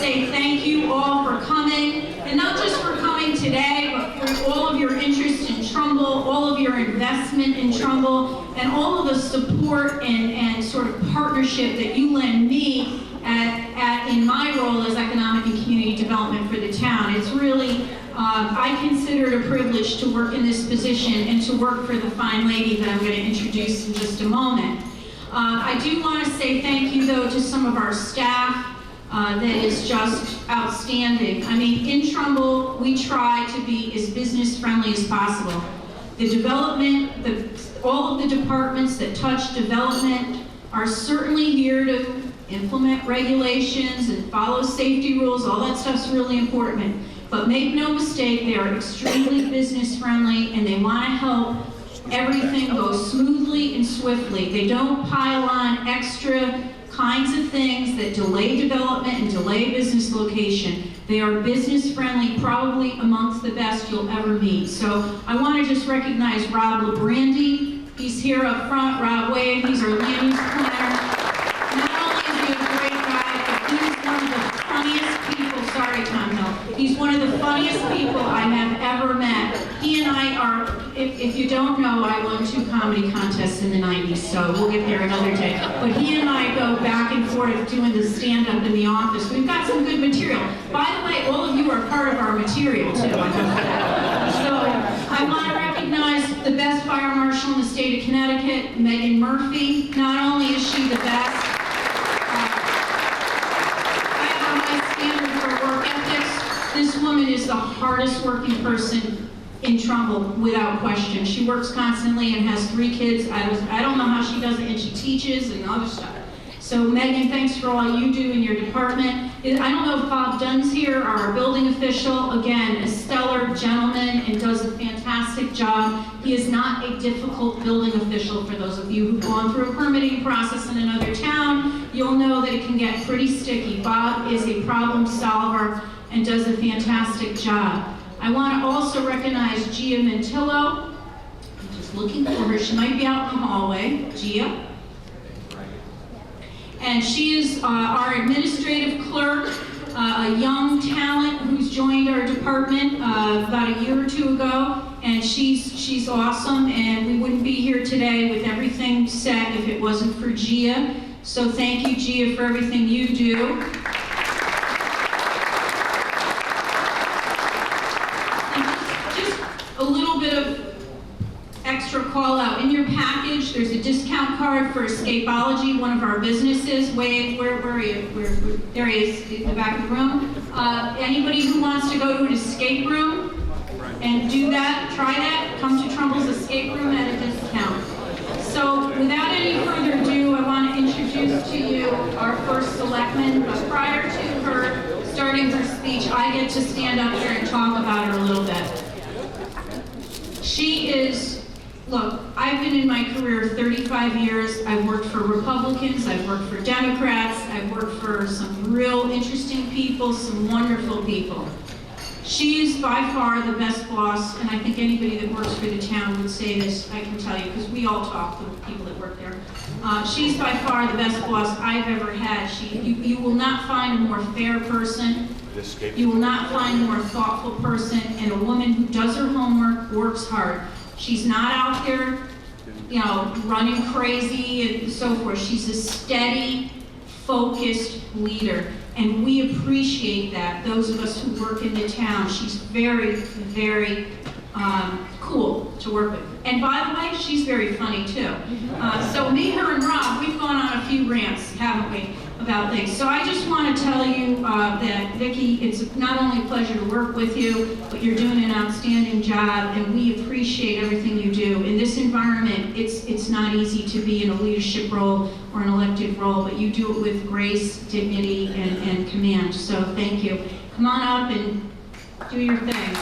say thank you all for coming, and not just for coming today, but for all of your interest in Trumbull, all of your investment in Trumbull, and all of the support and sort of partnership that you lend me in my role as economic and community development for the town. It's really, I consider it a privilege to work in this position and to work for the fine lady that I'm going to introduce in just a moment. I do want to say thank you, though, to some of our staff that is just outstanding. I mean, in Trumbull, we try to be as business friendly as possible. The development, all of the departments that touch development are certainly here to implement regulations and follow safety rules. All that stuff's really important. But make no mistake, they are extremely business friendly and they want to help everything go smoothly and swiftly. They don't pile on extra kinds of things that delay development and delay business location. They are business friendly, probably amongst the best you'll ever meet. So I want to just recognize Rob LaBrandy. He's here up front. Rob Wade, he's our land use planner. Not only is he a great guy, but he's one of the funniest people. Sorry, Tom Hill. He's one of the funniest people I have ever met. He and I are, if you don't know, I won 2 comedy contests in the 90s, so we'll get there another day. But he and I go back and forth doing the stand-up in the office. We've got some good material. By the way, all of you are part of our material, too. So I want to recognize the best fire marshal in the state of Connecticut, Megan Murphy. Not only is she the best, I have a high standard for work ethics. This woman is the hardest working person in Trumbull, without question. She works constantly and has 3 kids. I don't know how she does it, and she teaches and other stuff. So Megan, thanks for all you do in your department. I don't know if Bob Dunn's here, our building official. Again, a stellar gentleman and does a fantastic job. He is not a difficult building official. For those of you who've gone through a permitting process in another town, you'll know that it can get pretty sticky. Bob is a problem solver and does a fantastic job. I want to also recognize Gia Mantillo. I'm just looking for her. She might be out in the hallway. Gia. And she is our administrative clerk, a young talent who's joined our department about a year or 2 ago. And she's awesome, and we wouldn't be here today with everything set if it wasn't for Gia. So thank you, Gia, for everything you do. A little bit of extra call out. In your package, there's a discount card for Escapology, one of our businesses. Wade, where are you? There he is, in the back of the room. Anybody who wants to go to an escape room and do that, try that, come to Trumbull's escape room at a discount. So without any further ado, I want to introduce to you our first selectman. But prior to her starting her speech, I get to stand up here and talk about her a little bit. She is, look, I've been in my career 35 years. I've worked for Republicans, I've worked for Democrats, I've worked for some real interesting people, some wonderful people. She is by far the best boss, and I think anybody that works for the town would say this, I can tell you, because we all talk to the people that work there. She's by far the best boss I've ever had. You will not find a more fair person. You will not find a more thoughtful person, and a woman who does her homework, works hard. She's not out there, you know, running crazy and so forth. She's a steady, focused leader, and we appreciate that, those of us who work in the town. She's very, very cool to work with. And by the way, she's very funny too. So me, her, and Rob, we've gone on a few rants, haven't we, about things. So I just want to tell you that, Vicki, it's not only a pleasure to work with you, but you're doing an outstanding job, and we appreciate everything you do. In this environment, it's not easy to be in a leadership role or an elected role, but you do it with grace, dignity, and command. So thank you. Come on up and do your thing.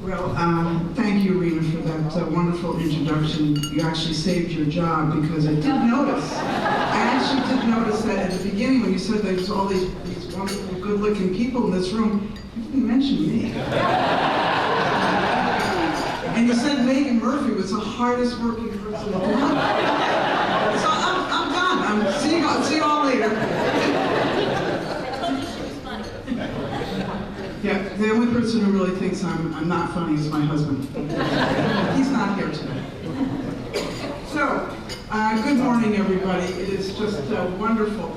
Well, thank you, Rena, for that wonderful introduction. You actually saved your job, because I did notice. I actually did notice that at the beginning when you said there's all these wonderful, good-looking people in this room. You didn't mention me. And you said Megan Murphy was the hardest working person in the world. So I'm done. See you all later. Yeah, the only person who really thinks I'm not funny is my husband. He's not here today. So, good morning, everybody. It is just wonderful,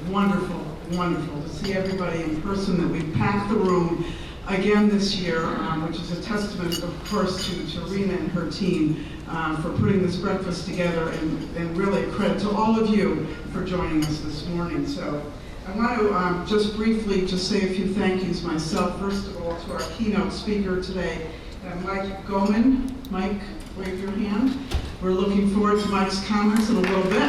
wonderful to see everybody in person, that we've packed the room again this year, which is a testament, of course, to Rena and her team for putting this breakfast together, and really a credit to all of you for joining us this morning. So I want to just briefly just say a few thank yous myself. First of all, to our keynote speaker today, Mike Goman. Mike, wave your hand. We're looking forward to Mike's comments in a little bit.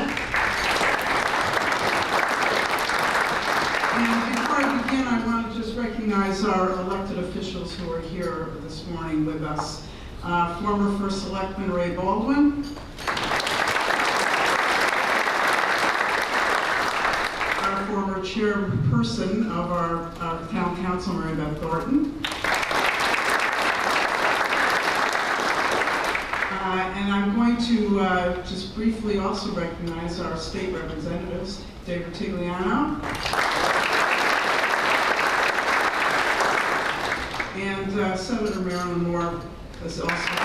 And before I begin, I want to just recognize our elected officials who are here this morning with us. Former First Selectman Ray Baldwin. Our former chairperson of our town council, Mary Beth Thornton. And I'm going to just briefly also recognize our state representatives, David Tigliano and Senator Marilyn Moore is also here.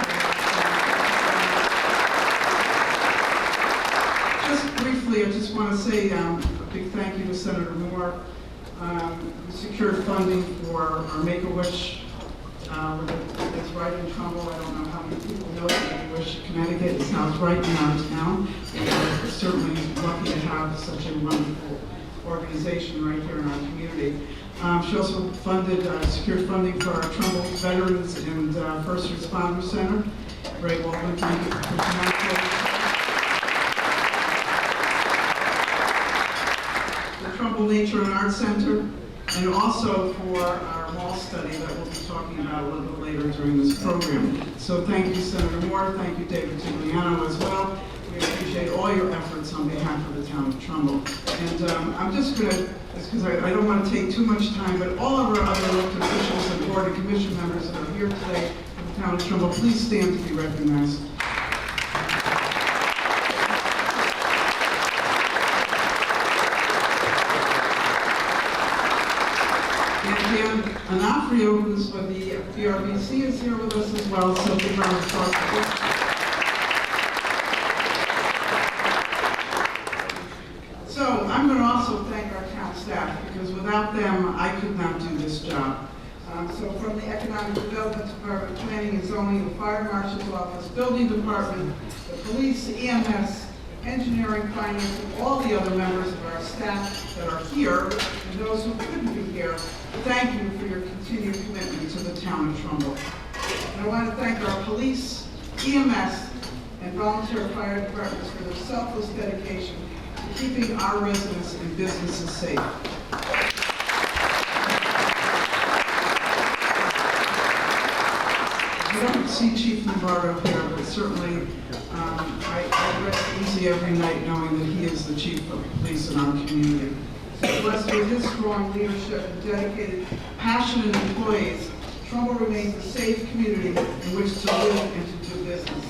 Just briefly, I just want to say a big thank you to Senator Moore. We secured funding for our Make-A-Wish. It's right in Trumbull. I don't know how many people know that Make-A-Wish, Connecticut. It's now right in our town. We're certainly lucky to have such a wonderful organization right here in our community. She also secured funding for our Trumbull Veterans and First Responder Center. Ray Baldwin, thank you for the Trumbull Nature and Art Center, and also for our mall study that we'll be talking about a little bit later during this program. So thank you, Senator Moore. Thank you, David Tigliano, as well. We appreciate all your efforts on behalf of the town of Trumbull. And I'm just going to, because I don't want to take too much time, but all of our other elected officials and board and commission members that are here today from the town of Trumbull, please stand to be recognized. Anafrio, who's with the BRBC, is here with us as well, so big round of applause for her. So I'm going to also thank our town staff, because without them, I could not do this job. So from the Economic Development Department, Planning and Zoning, the Fire Marshal's Office, Building Department, the Police, EMS, Engineering, Finance, and all the other members of our staff that are here, and those who couldn't be here, thank you for your continued commitment to the town of Trumbull. And I want to thank our police, EMS, and volunteer fire departments for their selfless dedication to keeping our residents and businesses safe. I don't see Chief Lombardo here, but certainly I rest easy every night knowing that he is the chief of police in our community. So blessed with his strong leadership and dedicated, passionate employees, Trumbull remains a safe community in which to live and to do business.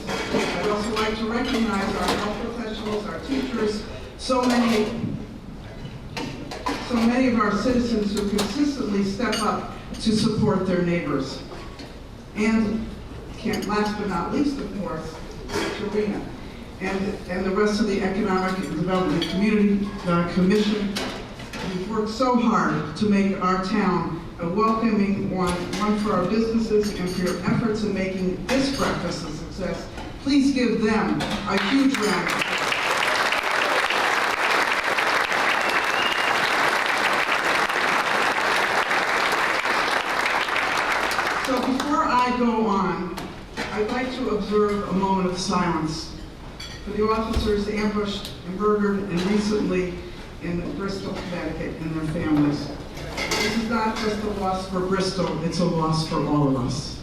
I'd also like to recognize our health professionals, our teachers, so many of our citizens who consistently step up to support their neighbors. And last but not least, of course, to Rena and the rest of the Economic Development Community Commission. We've worked so hard to make our town a welcoming one for our businesses, and for your efforts in making this breakfast a success. Please give them a huge round of applause. So before I go on, I'd like to observe a moment of silence for the officers ambushed and murdered and recently in Bristol, Connecticut, and their families. This is not just a loss for Bristol, it's a loss for all of us.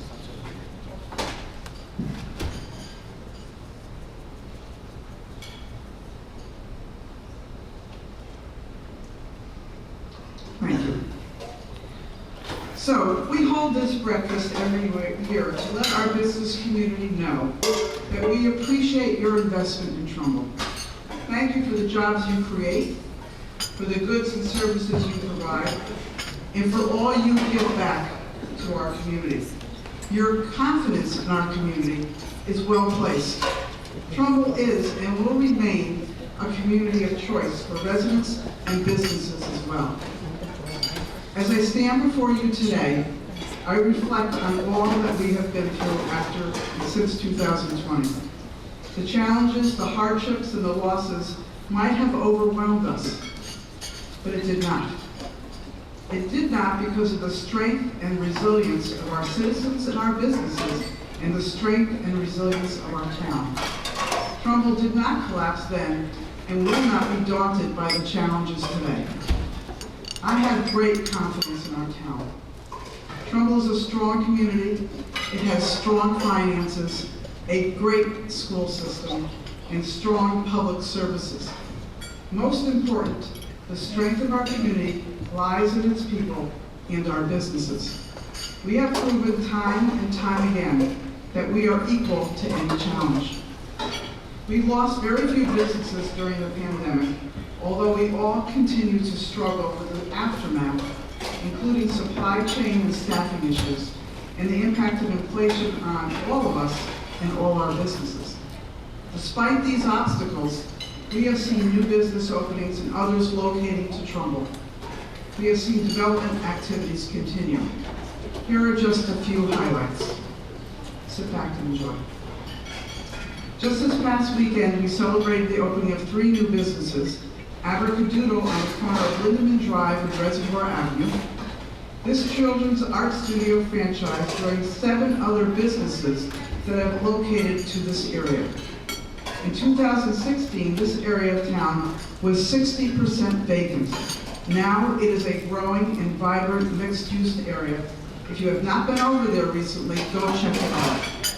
So we hold this breakfast every year to let our business community know that we appreciate your investment in Trumbull. Thank you for the jobs you create, for the goods and services you provide, and for all you give back to our community. Your confidence in our community is well placed. Trumbull is and will remain a community of choice for residents and businesses as well. As I stand before you today, I reflect on all that we have been through since 2020. The challenges, the hardships, and the losses might have overwhelmed us, but it did not. It did not because of the strength and resilience of our citizens and our businesses, and the strength and resilience of our town. Trumbull did not collapse then, and will not be daunted by the challenges today. I have great confidence in our town. Trumbull is a strong community. It has strong finances, a great school system, and strong public services. Most important, the strength of our community lies in its people and our businesses. We have proven time and time again that we are equal to any challenge. We lost very few businesses during the pandemic, although we all continue to struggle with the aftermath, including supply chain and staffing issues, and the impact of inflation on all of us and all our businesses. Despite these obstacles, we have seen new business openings and others locating to Trumbull. We have seen development activities continue. Here are just a few highlights. Sit back and enjoy. Just this past weekend, we celebrated the opening of 3 new businesses: Abracadoodle on the corner of Lindeman Drive and Reservoir Avenue. This children's art studio franchise joined 7 other businesses that have located to this area. In 2016, this area of town was 60% vacant. Now it is a growing and vibrant mixed-use area. If you have not been over there recently, go check it out.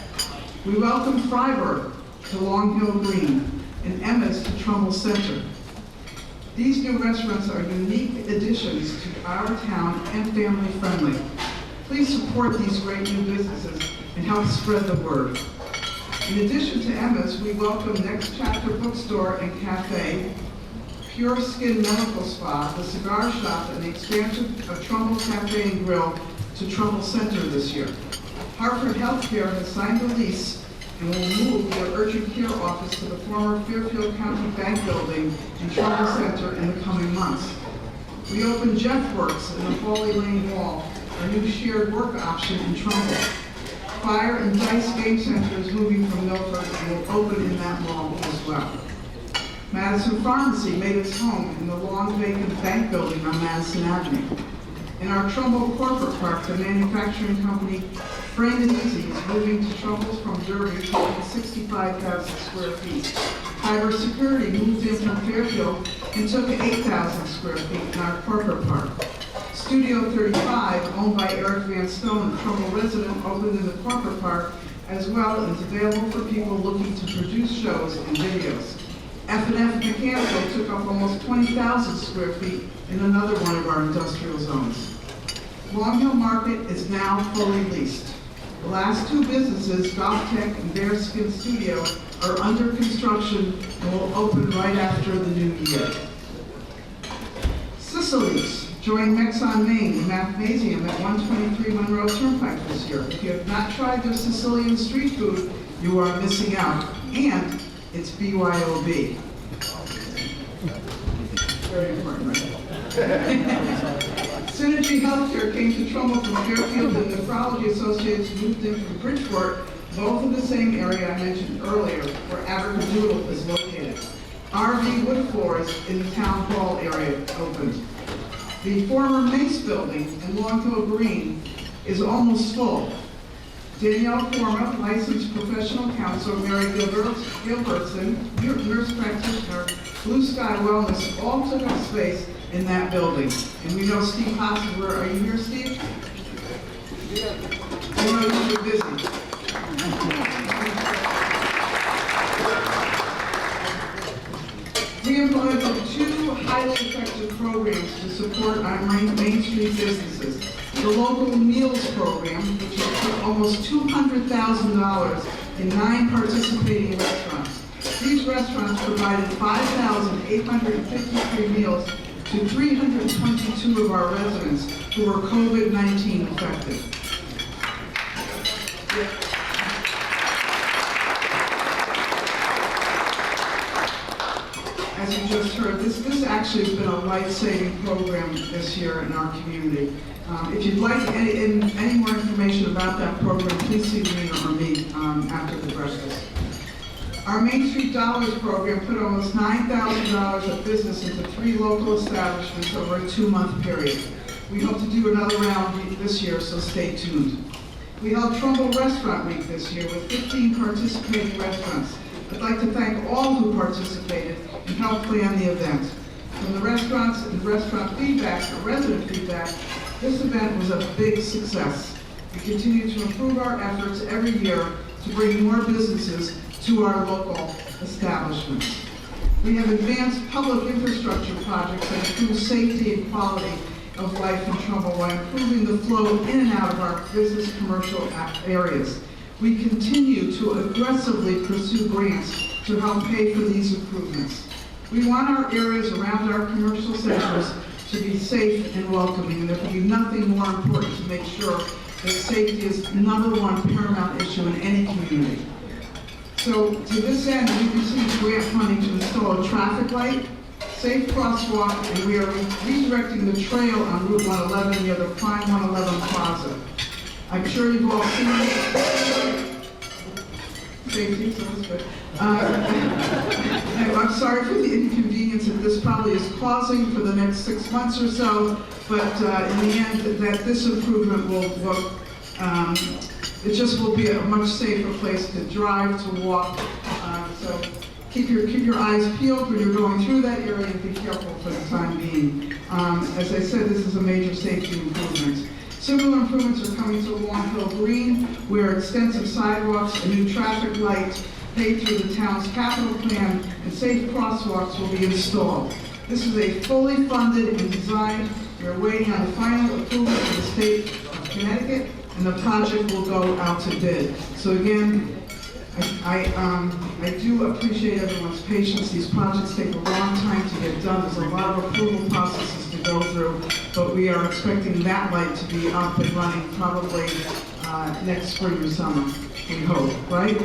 We welcome Freiburg to Long Hill Green and Emma's to Trumbull Center. These new restaurants are unique additions to our town and family friendly. Please support these great new businesses and help spread the word. In addition to Emma's, we welcome Next Chapter Bookstore and Cafe, Pure Skin Medical Spa, the Cigar Shop, and the expansion of Trumbull Cafe and Grill to Trumbull Center this year. Hartford Healthcare has signed a lease and will move their urgent care office to the former Fairfield County Bank Building in Trumbull Center in the coming months. We opened Jeff Works in the Foley Lane Mall, our new shared work option in Trumbull. Fire and Dice Game Center is moving from Milford and will open in that mall as well. Madison Pharmacy made its home in the long vacant bank building on Madison Avenue. In our Trumbull Corporate Park, the manufacturing company Friend and Easy is moving to Trumbull from Derby, taking 65,000 square feet. Cyber Security moved in from Fairfield and took 8,000 square feet in our corporate park. Studio 35, owned by Eric Van Stone, a Trumbull resident, opened in the corporate park as well as available for people looking to produce shows and videos. F&F Mechanical took up almost 20,000 square feet in another one of our industrial zones. Long Hill Market is now fully leased. The last 2 businesses, Golf Tech and Bearskin Studio, are under construction and will open right after the new year. Sicily's joined Mexon Maine in Mathnasium at 123 Monroe Turnpike this year. If you have not tried their Sicilian street food, you are missing out. And it's BYOB. Very important, right? Synergy Healthcare came to Trumbull from Fairfield, and Nephrology Associates moved in from Bridgeport, both in the same area I mentioned earlier, where Abracadoodle is located. RV Wood Floors in the Town Hall area opened. The former Mace building in Long Hill Green is almost full. Danielle Forma, licensed professional counselor, Mary Gilbertson, nurse practitioner, Blue Sky Wellness, all took up space in that building. And we know Steve Hosmer. Are you here, Steve? I know you're busy. We implemented 2 highly effective programs to support our Main Street businesses. the local meals program, which has put almost $200,000 in 9 participating restaurants. These restaurants provided 5,853 meals to 322 of our residents who were COVID-19 affected. As you just heard, this actually has been a life-saving program this year in our community. If you'd like any more information about that program, please see Rena or me after the breakfast. Our Main Street Dollars program put almost $9,000 of business into 3 local establishments over a 2-month period. We hope to do another round this year, so stay tuned. We held Trumbull Restaurant Week this year with 15 participating restaurants. I'd like to thank all who participated and helped plan the event. From the restaurants and restaurant feedback or resident feedback, this event was a big success. We continue to improve our efforts every year to bring more businesses to our local establishments. We have advanced public infrastructure projects that improve safety and quality of life in Trumbull while improving the flow in and out of our business commercial areas. We continue to aggressively pursue grants to help pay for these improvements. We want our areas around our commercial centers to be safe and welcoming, and there can be nothing more important to make sure that safety is the #1 paramount issue in any community. So to this end, we received grant funding to install a traffic light, safe crosswalk, and we are redirecting the trail on Route 111 near the Prime 111 Plaza. I'm sure you've all seen it. Safety, so that's good. I'm sorry for the inconvenience that this probably is causing for the next 6 months or so, but in the end, that this improvement it just will be a much safer place to drive, to walk. So keep your eyes peeled when you're going through that area and be careful for the time being. As I said, this is a major safety improvement. Similar improvements are coming to Long Hill Green, where extensive sidewalks, a new traffic light paid through the town's capital plan, and safe crosswalks will be installed. This is a fully funded and designed. We're waiting on the final approval from the state of Connecticut, and the project will go out to bid. So again, I do appreciate everyone's patience. These projects take a long time to get done. There's a lot of approval processes to go through, but we are expecting that light to be up and running probably next spring or summer, we hope, right?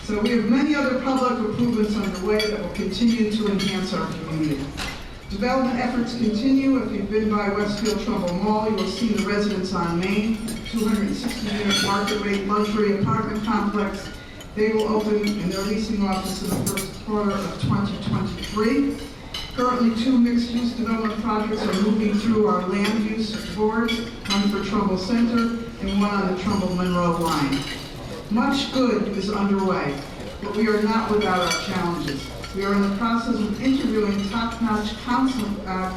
So we have many other public improvements underway that will continue to enhance our community. Development efforts continue. If you've been by Westfield Trumbull Mall, you will see the Residence on Main, 260-unit market rate luxury apartment complex. They will open in their leasing office in the first quarter of 2023. Currently, 2 mixed-use development projects are moving through our land use boards, one for Trumbull Center and one on the Trumbull-Monroe line. Much good is underway, but we are not without our challenges. We are in the process of interviewing top-notch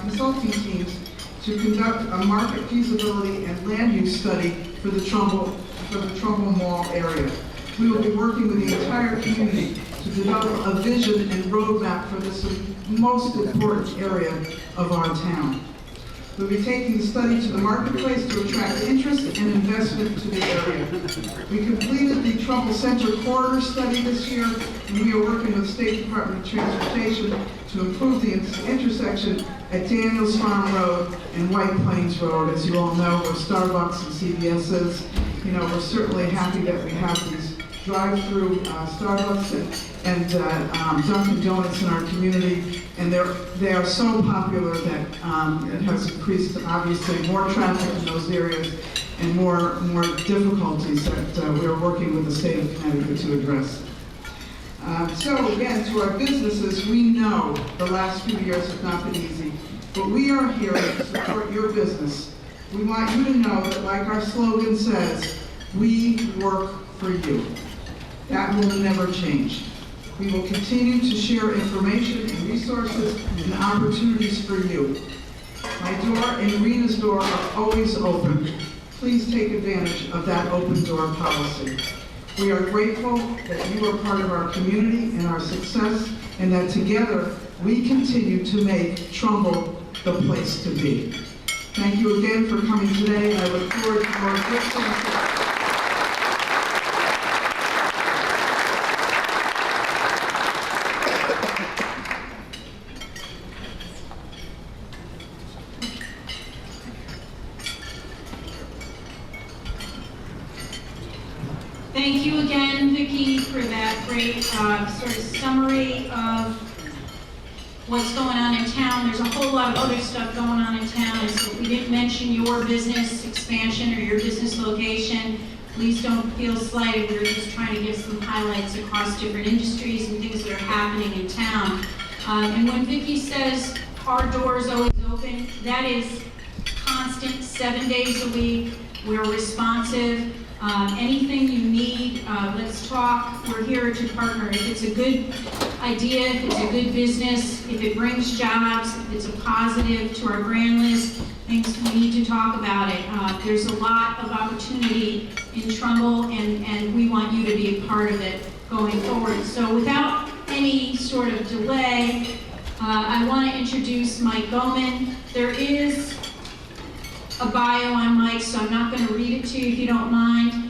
consulting teams to conduct a market feasibility and land use study for the Trumbull Mall area. We will be working with the entire community to develop a vision and roadmap for this most important area of our town. We'll be taking the study to the marketplace to attract interest and investment to the area. We completed the Trumbull Center corridor study this year, and we are working with the State Department of Transportation to improve the intersection at Daniels Farm Road and White Plains Road. As you all know, where Starbucks and CVS is, we're certainly happy that we have these drive-through Starbucks and Dunkin' Donuts in our community, and they are so popular that it has increased, obviously, more traffic in those areas and more difficulties that we are working with the state of Connecticut to address. So again, to our businesses, we know the last few years have not been easy, but we are here to support your business. We want you to know that, like our slogan says, we work for you. That will never change. We will continue to share information and resources and opportunities for you. My door and Rena's door are always open. Please take advantage of that open door policy. We are grateful that you are part of our community and our success, and that together we continue to make Trumbull the place to be. Thank you again for coming today. I look forward to more good things. Thank you again, Vicki, for that great sort of summary of what's going on in town. There's a whole lot of other stuff going on in town, and so if we didn't mention your business expansion or your business location, please don't feel slighted. We're just trying to give some highlights across different industries and things that are happening in town. And when Vicki says our door is always open, that is constant, 7 days a week. We're responsive. Anything you need, let's talk. We're here to partner. If it's a good idea, if it's a good business, if it brings jobs, if it's a positive to our brand list, things we need to talk about it. There's a lot of opportunity in Trumbull, and we want you to be a part of it going forward. So without any sort of delay, I want to introduce Mike Bowman. There is a bio on Mike, so I'm not going to read it to you if you don't mind.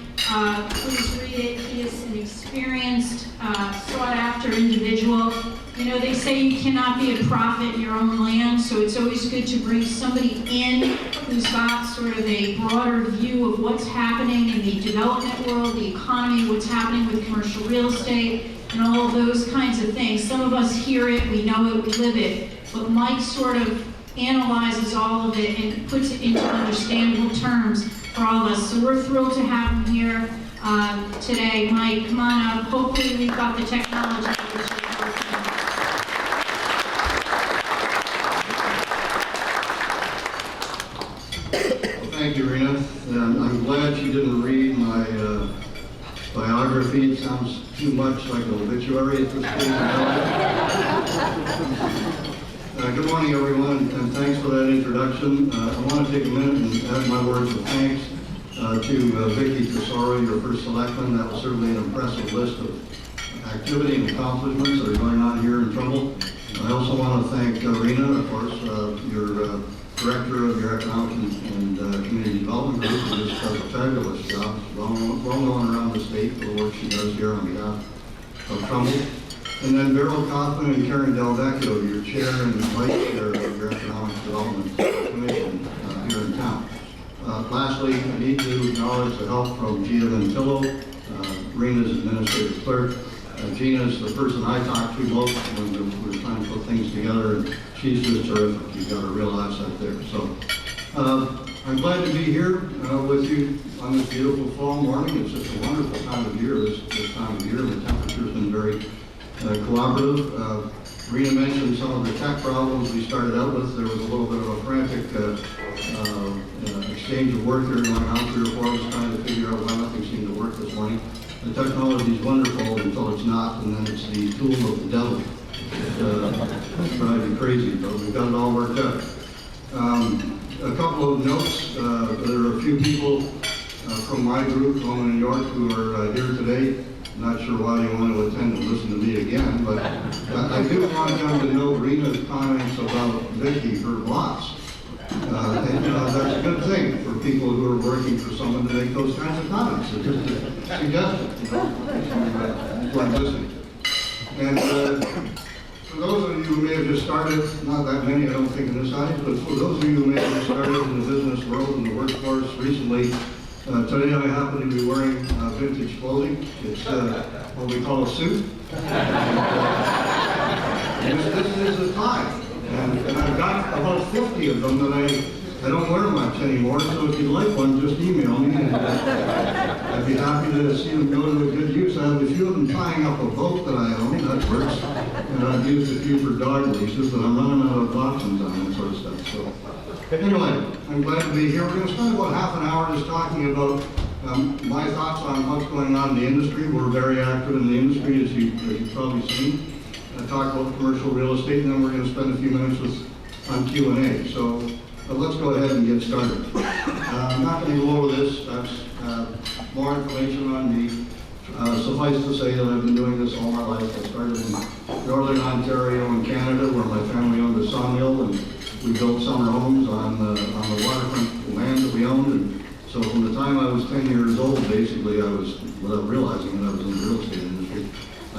Please read it. He is an experienced, sought-after individual. You know, they say you cannot be a prophet in your own land, so it's always good to bring somebody in who's got sort of a broader view of what's happening in the development world, the economy, what's happening with commercial real estate, and all of those kinds of things. Some of us hear it, we know it, we live it, but Mike sort of analyzes all of it and puts it into understandable terms for all of us. So we're thrilled to have him here today. Mike, come on up. Hopefully we've got the technology which is working. Well, thank you, Rena. And I'm glad you didn't read my biography. It sounds too much like an obituary at this point. Good morning, everyone, and thanks for that introduction. I want to take a minute and add my words of thanks to Vicki Tesoro, your first selectman. That was certainly an impressive list of activity and accomplishments that are going on here in Trumbull. I also want to thank Rena, of course, your director of your economic and community development group, who just does a fabulous job. She's well known around the state for the work she does here on behalf of Trumbull. And then Beryl Kaufman and Karen Delvecchio, your chair and vice chair of your Economic Development Commission here in town. Lastly, I need to acknowledge the help from Gina Ventillo, Rena's administrative clerk. Gina is the person I talked to most when we were trying to put things together, and she's just terrific. You've got a real asset there. So I'm glad to be here with you on this beautiful fall morning. It's just a wonderful time of year, this time of year. The temperature's been very cooperative. Rena mentioned some of the tech problems we started out with. There was a little bit of a frantic exchange of work here going on 3 or 4 of us trying to figure out why nothing seemed to work this morning. The technology is wonderful until it's not, and then it's the tool of the devil. It drives you crazy, but we've got it all worked out. A couple of notes. There are a few people from my group, home in New York, who are here today. Not sure why you want to attend and listen to me again, but I do want them to know Rena's comments about Vicki, her boss. That's a good thing for people who are working for someone to make those kinds of comments. It's just a suggestion, people I'm listening to. And for those of you who may have just started, not that many, I don't think, in this audience, but for those of you who may have just started in the business world and the workforce recently, today I happen to be wearing vintage clothing. It's what we call a suit. And this is the time. And I've got about 50 of them that I don't wear much anymore, so if you'd like one, just email me. And I'd be happy to see them go to a good use. I have a few of them tying up a boat that I own, that works. And I've used a few for dog leashes, but I'm running out of options on that sort of stuff. So anyway, I'm glad to be here. We're going to spend about half an hour just talking about my thoughts on what's going on in the industry. We're very active in the industry, as you've probably seen. Talk about commercial real estate, and then we're going to spend a few minutes on Q&A. So let's go ahead and get started. I'm not going to go over this. That's more information on me. Suffice to say that I've been doing this all my life. I started in Northern Ontario in Canada, where my family owned a sawmill, and We built summer homes on the waterfront land that we owned, and so from the time I was 10 years old, basically, I was, without realizing it, I was in the real estate industry.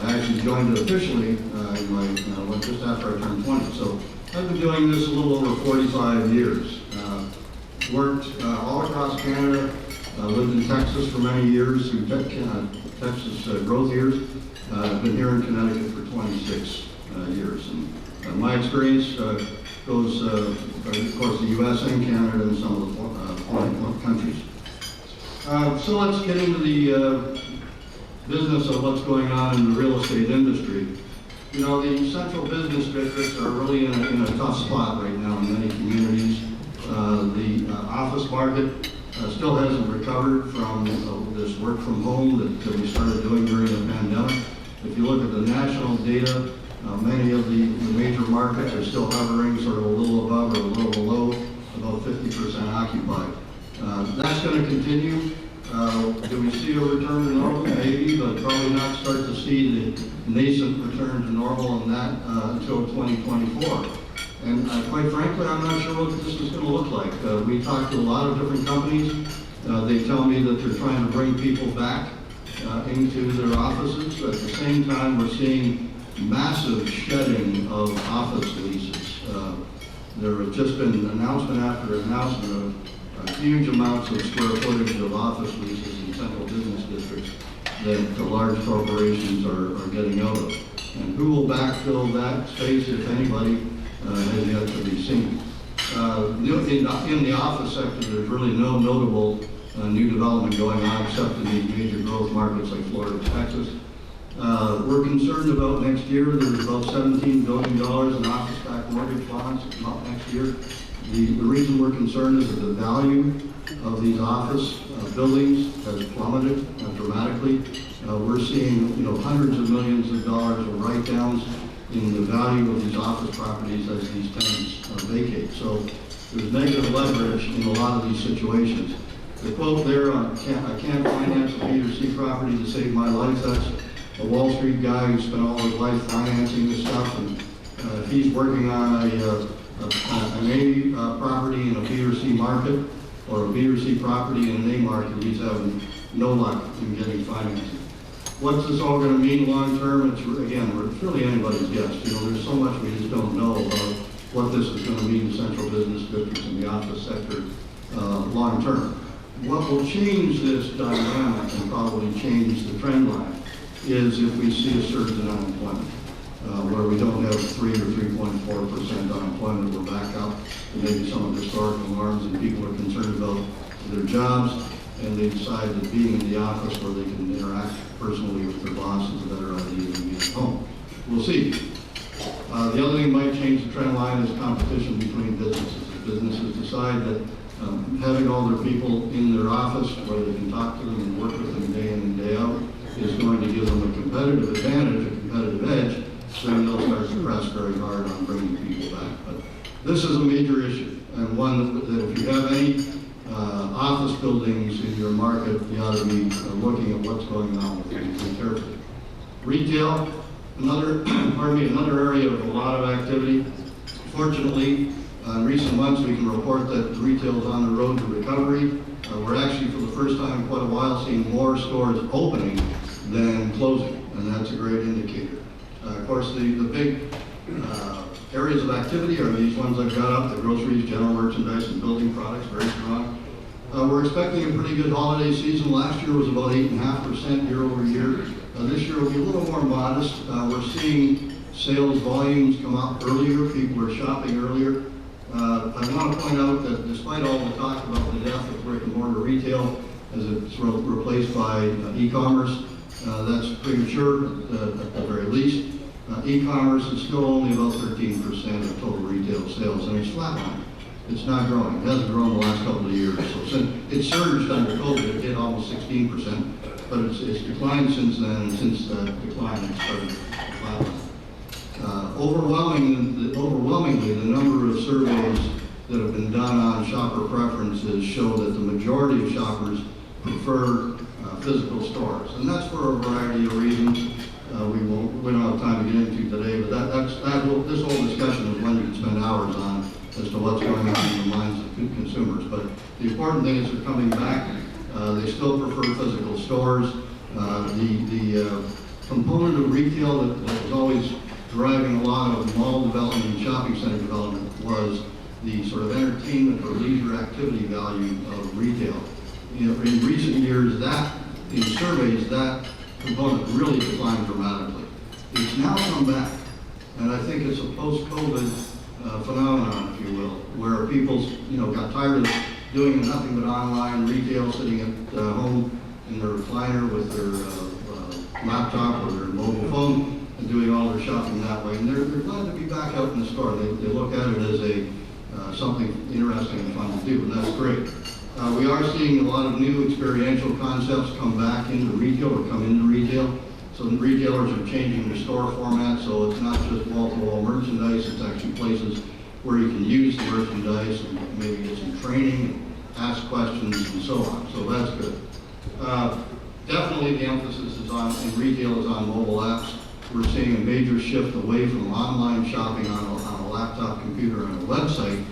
I actually joined it officially in my, just after I turned 20. So I've been doing this a little over 45 years. Worked all across Canada, lived in Texas for many years, through Texas growth years. I've been here in Connecticut for 26 years. And my experience goes, of course, the U.S. and Canada and some of the foreign countries. So let's get into the business of what's going on in the real estate industry. You know, the central business districts are really in a tough spot right now in many communities. The office market still hasn't recovered from this work from home that we started doing during the pandemic. If you look at the national data, many of the major markets are still hovering sort of a little above or a little below, about 50% occupied. That's going to continue. Do we see a return to normal? Maybe, but probably not start to see the nascent return to normal in that until 2024. And quite frankly, I'm not sure what this is going to look like. We talked to a lot of different companies. They tell me that they're trying to bring people back into their offices. At the same time, we're seeing massive shedding of office leases. There has just been announcement after announcement of huge amounts of square footage of office leases in central business districts that the large corporations are getting out of. And who will backfill that space, if anybody, has yet to be seen. In the office sector, there's really no notable new development going on except in these major growth markets like Florida and Texas. We're concerned about next year. There's about $17 billion in office-backed mortgage bonds up next year. The reason we're concerned is that the value of these office buildings has plummeted dramatically. We're seeing hundreds of millions of dollars of write-downs in the value of these office properties as these tenants vacate. So there's negative leverage in a lot of these situations. The quote there on I can't finance a B or C property to save my life, that's a Wall Street guy who spent all his life financing this stuff, and if he's working on an A property in a B or C market, or a B or C property in an A market, he's having no luck in getting financing. What's this all going to mean long term? It's really anybody's guess. There's so much we just don't know about what this is going to mean to central business districts and the office sector long term. What will change this dynamic and probably change the trend line is if we see a surge in unemployment, where we don't have 3 or 3.4% unemployment. We're back up to maybe some of the historical norms, and people are concerned about their jobs, and they decide that being in the office where they can interact personally with their boss is a better idea than being at home. We'll see. The other thing that might change the trend line is competition between businesses. If businesses decide that having all their people in their office where they can talk to them and work with them day in and day out is going to give them a competitive advantage, a competitive edge, then they'll start to press very hard on bringing people back. But this is a major issue, and one that if you have any office buildings in your market, you ought to be looking at what's going on with them carefully. Retail, another area of a lot of activity. Fortunately, in recent months, we can report that retail is on the road to recovery. We're actually, for the first time in quite a while, seeing more stores opening than closing, and that's a great indicator. Of course, the big areas of activity are these ones I've got up: the groceries, general merchandise, and building products, very strong. We're expecting a pretty good holiday season. Last year was about 8.5% year over year. This year will be a little more modest. We're seeing sales volumes come up earlier. People are shopping earlier. I want to point out that despite all the talk about the death of brick and mortar retail as it's replaced by e-commerce, that's premature at the very least. E-commerce is still only about 13% of total retail sales, and it's flatlined. It's not growing. It hasn't grown the last couple of years. So since it surged under COVID, it hit almost 16%, but it's declined since then, and since that decline, it's started to flatline. Overwhelmingly, the number of surveys that have been done on shopper preferences show that the majority of shoppers prefer physical stores, and that's for a variety of reasons. We don't have time to get into today, but this whole discussion is one you can spend hours on as to what's going on in the minds of consumers. But the important thing is they're coming back. They still prefer physical stores. The component of retail that was always driving a lot of mall development and shopping center development was the sort of entertainment or leisure activity value of retail. You know, in recent years, in surveys, that component really declined dramatically. It's now come back, and I think it's a post-COVID phenomenon, if you will, where people, got tired of doing nothing but online retail, sitting at home in their recliner with their laptop or their mobile phone and doing all their shopping that way. And they're glad to be back out in the store. They look at it as something interesting and fun to do, and that's great. We are seeing a lot of new experiential concepts come back into retail or come into retail. So the retailers are changing their store format, so it's not just wall-to-wall merchandise, it's actually places where you can use the merchandise and maybe get some training and ask questions and so on. So that's good. Definitely the emphasis is in retail is on mobile apps. We're seeing a major shift away from online shopping on a laptop, computer, and a website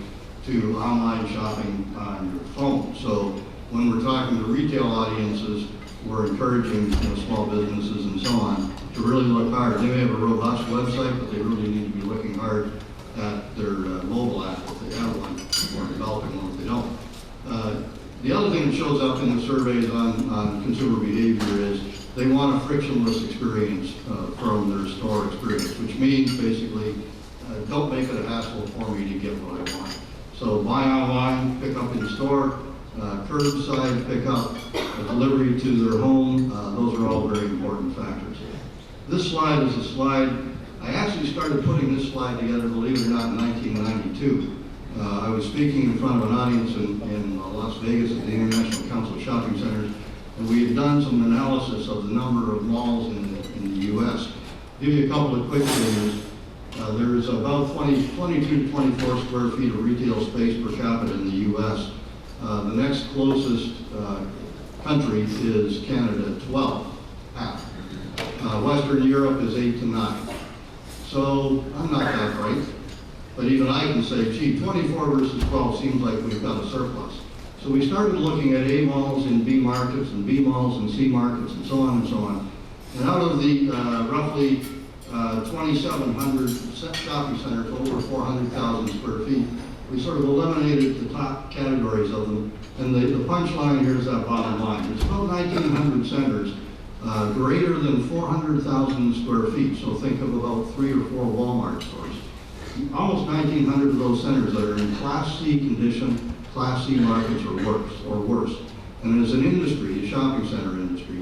to online shopping on your phone. So when we're talking to retail audiences, we're encouraging small businesses and so on to really look hard. They may have a robust website, but they really need to be looking hard at their mobile app if they have one, or developing one if they don't. The other thing that shows up in the surveys on consumer behavior is they want a frictionless experience from their store experience, which means basically don't make it a hassle for me to get what I want. So buy online, pick up in store, curbside pickup, delivery to their home, those are all very important factors. This slide is a slide, I actually started putting this slide together, believe it or not, in 1992. I was speaking in front of an audience in Las Vegas at the International Council of Shopping Centers, and we had done some analysis of the number of malls in the U.S. Give you a couple of quick figures. There's about 22 to 24 square feet of retail space per capita in the U.S. The next closest country is Canada, 12, half. Western Europe is 8 to 9. So I'm not that bright, but even I can say, gee, 24 versus 12 seems like we've got a surplus. So we started looking at A malls in B markets and B malls in C markets and so on and so on. And out of the roughly 2,700 shopping centers, over 400,000 square feet, we sort of eliminated the top categories of them. And the punchline here is that bottom line. There's about 1,900 centers greater than 400,000 square feet. So think of about 3 or 4 Walmart stores. Almost 1,900 of those centers that are in Class C condition, Class C markets or worse. And as an industry, a shopping center industry,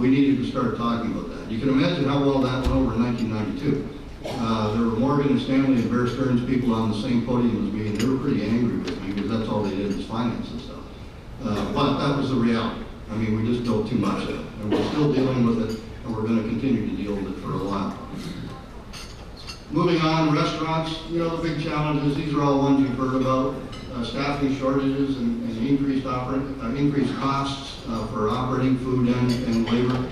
we needed to start talking about that. You can imagine how well that went over in 1992. There were Morgan and Stanley and Bear Stearns people on the same podium as me, and they were pretty angry with me because that's all they did was finance and stuff. But that was the reality. I mean, we just built too much of it, and we're still dealing with it, and we're going to continue to deal with it for a while. Moving on, restaurants, the big challenges, these are all ones you've heard about. Staffing shortages and increased costs for operating food and labor.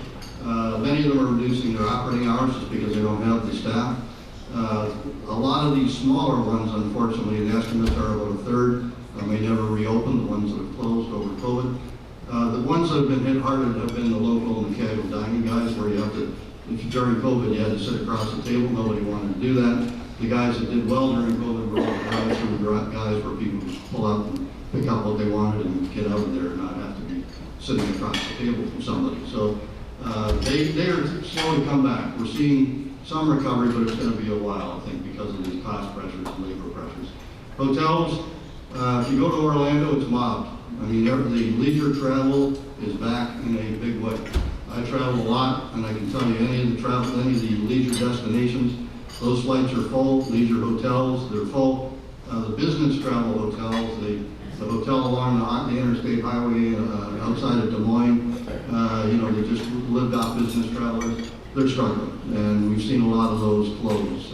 Many of them are reducing their operating hours just because they don't have the staff. A lot of these smaller ones, unfortunately, the estimates are about a third, may never reopen, the ones that have closed over COVID. The ones that have been hit harder have been the local and the casual dining guys, where you have to, during COVID, you had to sit across the table. Nobody wanted to do that. The guys that did well during COVID were all the drive-through guys where people could pull up and pick up what they wanted and get out of there and not have to be sitting across the table from somebody. So they are slowly come back. We're seeing some recovery, but it's going to be a while, I think, because of these cost pressures and labor pressures. Hotels, if you go to Orlando, it's mobbed. I mean, the leisure travel is back in a big way. I travel a lot, and I can tell you any of the leisure destinations, those flights are full. Leisure hotels, they're full. The business travel hotels, the hotel along the interstate highway outside of Des Moines, they just lived off business travelers. They're struggling, and we've seen a lot of those close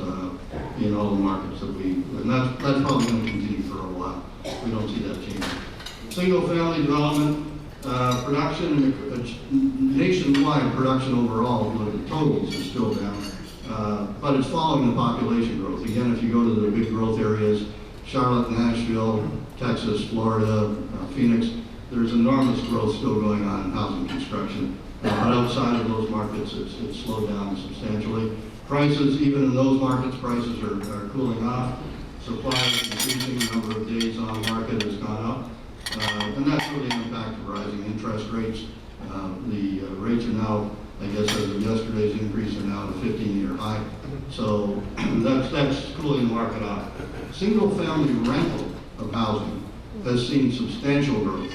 in all the markets and that's probably going to continue for a while. We don't see that changing. Single-family development, production, nationwide production overall, if you look at the totals, is still down. But it's following the population growth. Again, if you go to the big growth areas, Charlotte, Nashville, Texas, Florida, Phoenix. There's enormous growth still going on in housing construction. But outside of those markets, it's slowed down substantially. Prices, even in those markets, prices are cooling off. Supply is increasing, the number of days on market has gone up. And that's really an impact of rising interest rates. The rates are now, I guess as of yesterday's increase, are now at a 15-year high. So that's cooling the market off. Single-family rental of housing has seen substantial growth.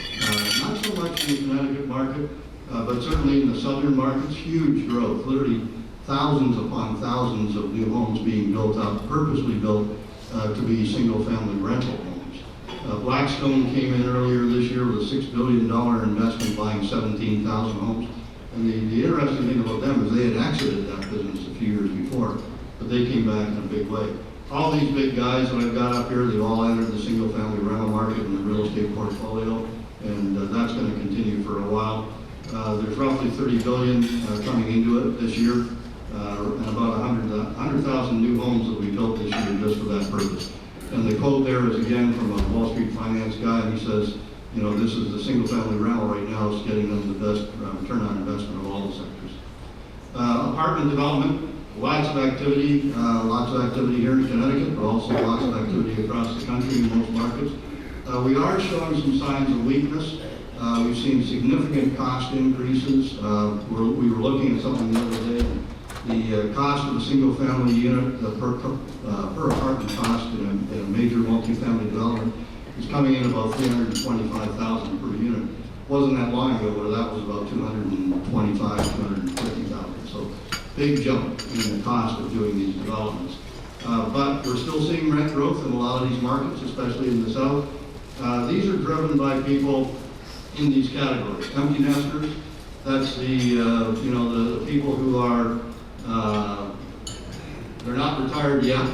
Not so much in the Connecticut market, but certainly in the southern markets, huge growth. Literally thousands upon thousands of new homes being built up, purposely built to be single-family rental homes. Blackstone came in earlier this year with a $6 billion investment buying 17,000 homes. And the interesting thing about them is they had exited that business a few years before, but they came back in a big way. All these big guys that I've got up here, they've all entered the single-family rental market in the real estate portfolio, and that's going to continue for a while. There's roughly $30 billion coming into it this year, and about 100,000 new homes that we built this year just for that purpose. And the quote there is again from a Wall Street finance guy, and he says, you know, this is the single-family rental right now is getting them the best return on investment of all the sectors. Apartment development, lots of activity here in Connecticut, but also lots of activity across the country in most markets. We are showing some signs of weakness. We've seen significant cost increases. We were looking at something the other day. The cost of a single-family unit, per apartment cost in a major multifamily development is coming in about $325,000 per unit. Wasn't that long ago where that was about $225,000, $250,000. So big jump in the cost of doing these developments. But we're still seeing rent growth in a lot of these markets, especially in the south. These are driven by people in these categories. Empty nesters, that's the people who are they're not retired yet.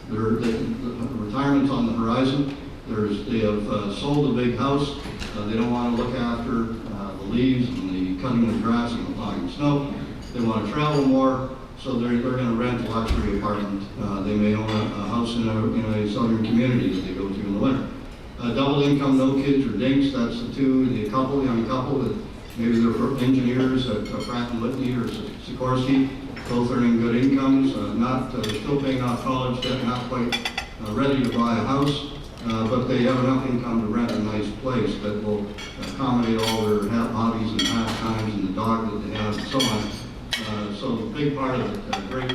The retirement's on the horizon. They have sold a big house. They don't want to look after the leaves and the cutting the grass and the plowing snow. They want to travel more, so they're going to rent a luxury apartment. They may own a house in a southern community that they go to in the winter. Double income, no kids or dinks, that's the young couple that maybe they're engineers at Pratt & Whitney or Sikorsky, both earning good incomes, they're still paying off college debt, not quite ready to buy a house, but they have enough income to rent a nice place that will accommodate all their hobbies and pastimes and the dog that they have and so on. So the big part of it,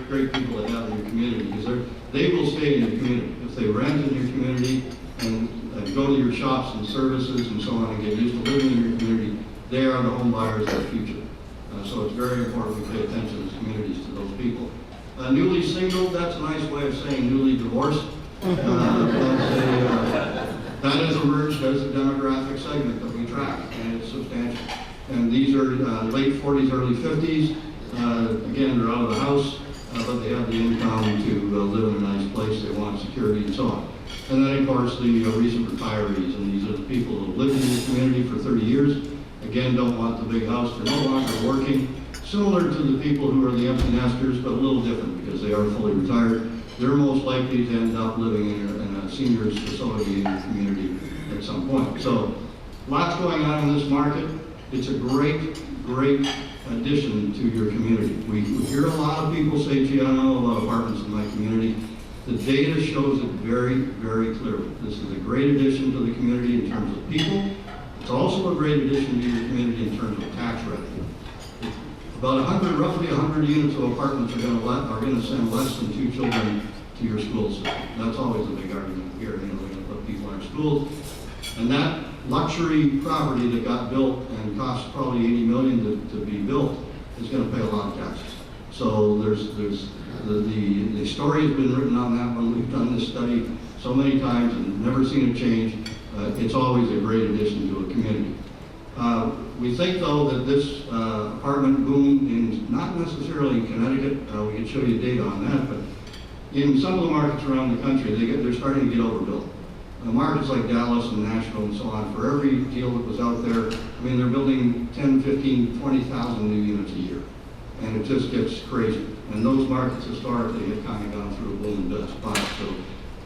great people that have in your community, because they will stay in your community. If they rent in your community and go to your shops and services and so on and get used to living in your community, they are the home buyers of the future. So it's very important to pay attention as communities to those people. Newly single, that's a nice way of saying newly divorced. That has emerged as a demographic segment that we track, and it's substantial. And these are late 40s, early 50s. Again, they're out of the house, but they have the income to live in a nice place. They want security and so on. And then, of course, the recent retirees, and these are the people who have lived in this community for 30 years. Again, don't want the big house. They're no longer working. Similar to the people who are the empty nesters, but a little different because they are fully retired. They're most likely to end up living in a seniors facility in your community at some point. So, lots going on in this market. It's a great addition to your community. We hear a lot of people say, gee, I don't know about apartments in my community. The data shows it very clearly. This is a great addition to the community in terms of people. It's also a great addition to your community in terms of tax revenue. About roughly 100 units of apartments are going to send less than 2 children to your school system. That's always a big argument here. They're going to put people in our schools. And that luxury property that got built and cost probably $80 million to be built is going to pay a lot of taxes. So the story has been written on that one. We've done this study so many times and never seen it change. It's always a great addition to a community. We think, though, that this apartment boom, not necessarily in Connecticut, we can show you data on that, but in some of the markets around the country, they're starting to get overbuilt. Markets like Dallas and Nashville and so on, for every deal that was out there, I mean, they're building 10, 15, 20,000 new units a year. And it just gets crazy. And those markets historically have kind of gone through a boom and bust. So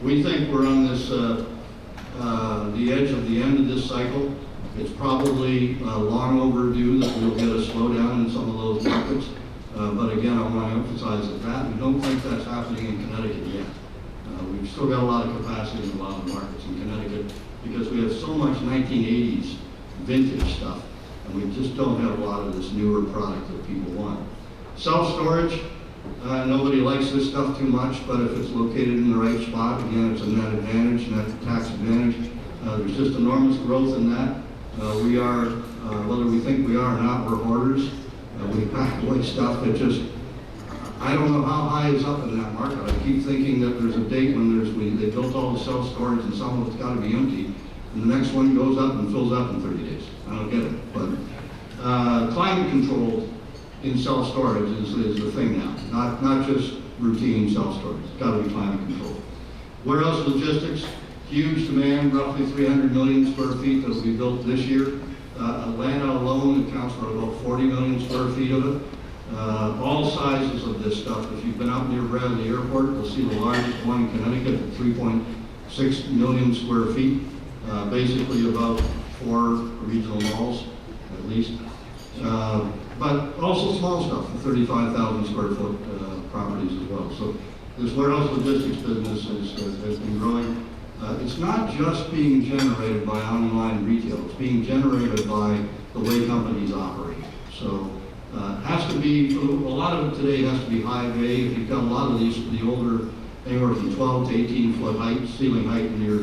we think we're on this the edge of the end of this cycle. It's probably long overdue that we'll get a slowdown in some of those markets. But again, I want to emphasize that we don't think that's happening in Connecticut yet. We've still got a lot of capacity in a lot of markets in Connecticut because we have so much 1980s vintage stuff, and we just don't have a lot of this newer product that people want. Self-storage, nobody likes this stuff too much, but if it's located in the right spot, again, it's a net advantage, net tax advantage. There's just enormous growth in that. We are, whether we think we are or not, we're hoarders. We pack away stuff that just, I don't know how high is up in that market. I keep thinking that there's a date when they built all the self-storage and some of it's got to be empty, and the next one goes up and fills up in 30 days. I don't get it, but climate control in self-storage is the thing now, not just routine self-storage. It's got to be climate control. Warehouse logistics, huge demand, roughly 300 million square feet that will be built this year. Atlanta alone accounts for about 40 million square feet of it. All sizes of this stuff. If you've been out near Bradley Airport, you'll see the largest one in Connecticut at 3.6 million square feet. Basically about 4 regional malls, at least. But also small stuff, the 35,000 square foot properties as well. So this warehouse logistics business has been growing. It's not just being generated by online retail, it's being generated by the way companies operate. So it has to be, a lot of it today has to be high bay. If you've got a lot of these, the older, anywhere from 12 to 18 foot height, ceiling height in your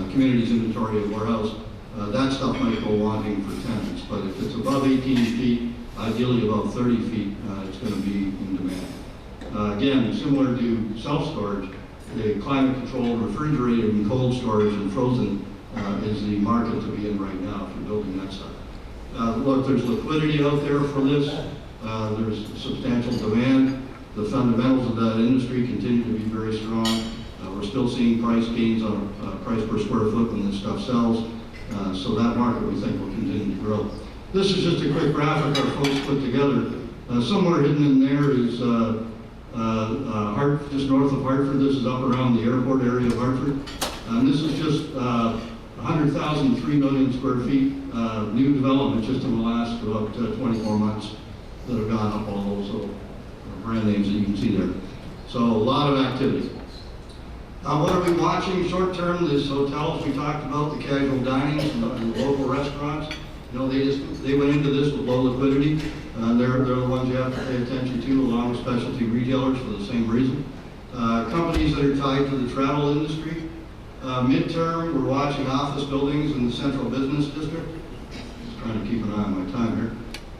community's inventory of warehouse, that stuff might go wanting for tenants. But if it's above 18 feet, ideally above 30 feet, it's going to be in demand. Again, similar to self-storage, the climate-controlled, refrigerated, and cold storage and frozen is the market to be in right now if you're building that stuff. Look, there's liquidity out there for this. There's substantial demand. The fundamentals of that industry continue to be very strong. We're still seeing price gains on price per square foot when this stuff sells. So that market we think will continue to grow. This is just a quick graphic our folks put together. Somewhere hidden in there is just north of Hartford. This is up around the airport area of Hartford. And this is just 100,000, 3 million square feet, new development just in the last about 24 months that have gone up, all those little brand names that you can see there. So a lot of activity. What are we watching short term? These hotels we talked about, the casual dining, and the local restaurants. You know, they went into this with low liquidity. They're the ones you have to pay attention to, along with specialty retailers for the same reason. Companies that are tied to the travel industry. Midterm, we're watching office buildings in the central business district. Just trying to keep an eye on my time here.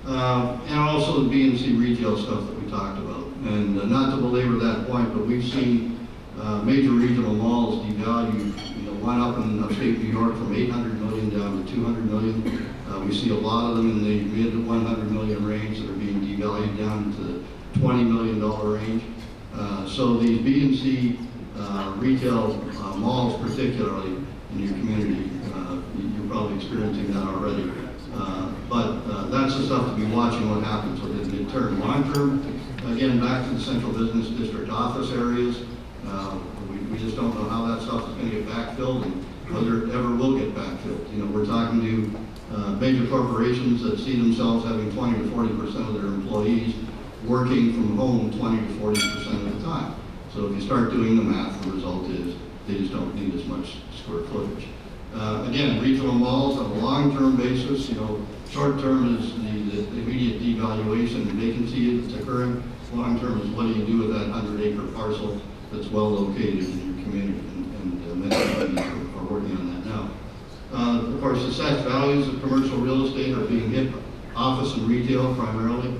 And also the B&C retail stuff that we talked about. And not to belabor that point, but we've seen major regional malls devalue. One up in upstate New York from 800 million down to 200 million. We see a lot of them in the mid 100 million range that are being devalued down to the $20 million range. So these B&C retail malls, particularly in your community, you're probably experiencing that already. But that's the stuff to be watching what happens with it midterm. Long term, again, back to the central business district office areas. We just don't know how that stuff is going to get backfilled and whether it ever will get backfilled. We're talking to major corporations that see themselves having 20 to 40% of their employees working from home 20 to 40% of the time. So if you start doing the math, the result is they just don't need as much square footage. Again, regional malls on a long-term basis, short-term is the immediate devaluation and vacancy that's occurring. Long-term is what do you do with that 100-acre parcel that's well located in your community, and many companies are working on that now. Of course, assessed values of commercial real estate are being hit, office and retail primarily.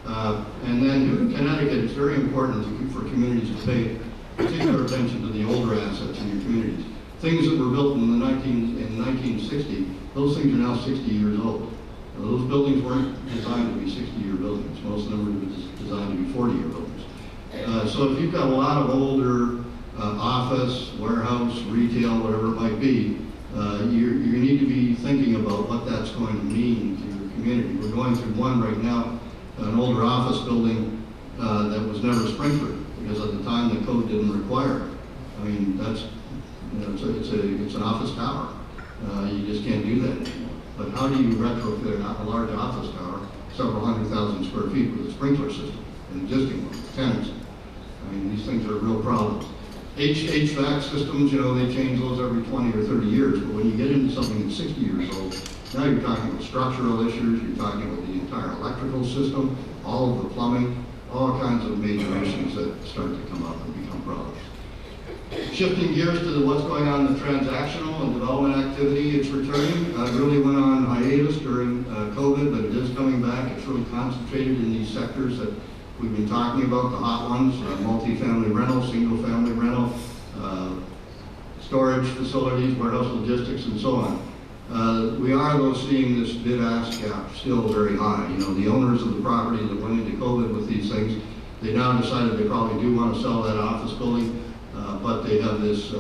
And then here in Connecticut, it's very important for communities to pay particular attention to the older assets in your communities. Things that were built in 1960, those things are now 60 years old. Those buildings weren't designed to be 60-year buildings. Most of them were designed to be 40-year buildings. So if you've got a lot of older office, warehouse, retail, whatever it might be, you need to be thinking about what that's going to mean to your community. We're going through one right now, an older office building that was never sprinklered because at the time the code didn't require it. I mean, that's You know, it's an office tower. You just can't do that anymore. But how do you retrofit a large office tower, several 100,000 square feet with a sprinkler system, an existing one, tenants? I mean, these things are real problems. HVAC systems, you know, they change those every 20 or 30 years, but when you get into something that's 60 years old, now you're talking about structural issues, you're talking about the entire electrical system, all of the plumbing, all kinds of major issues that start to come up and become problems. Shifting gears to what's going on in the transactional and development activity, it's returning. It really went on hiatus during COVID, but it is coming back. It's really concentrated in these sectors that we've been talking about, the hot ones, multifamily rental, single-family rental, storage facilities, warehouse logistics, and so on. We are, though, seeing this bid-ask gap still very high. You know, the owners of the property that went into COVID with these things, they now decided they probably do want to sell that office building, but they have this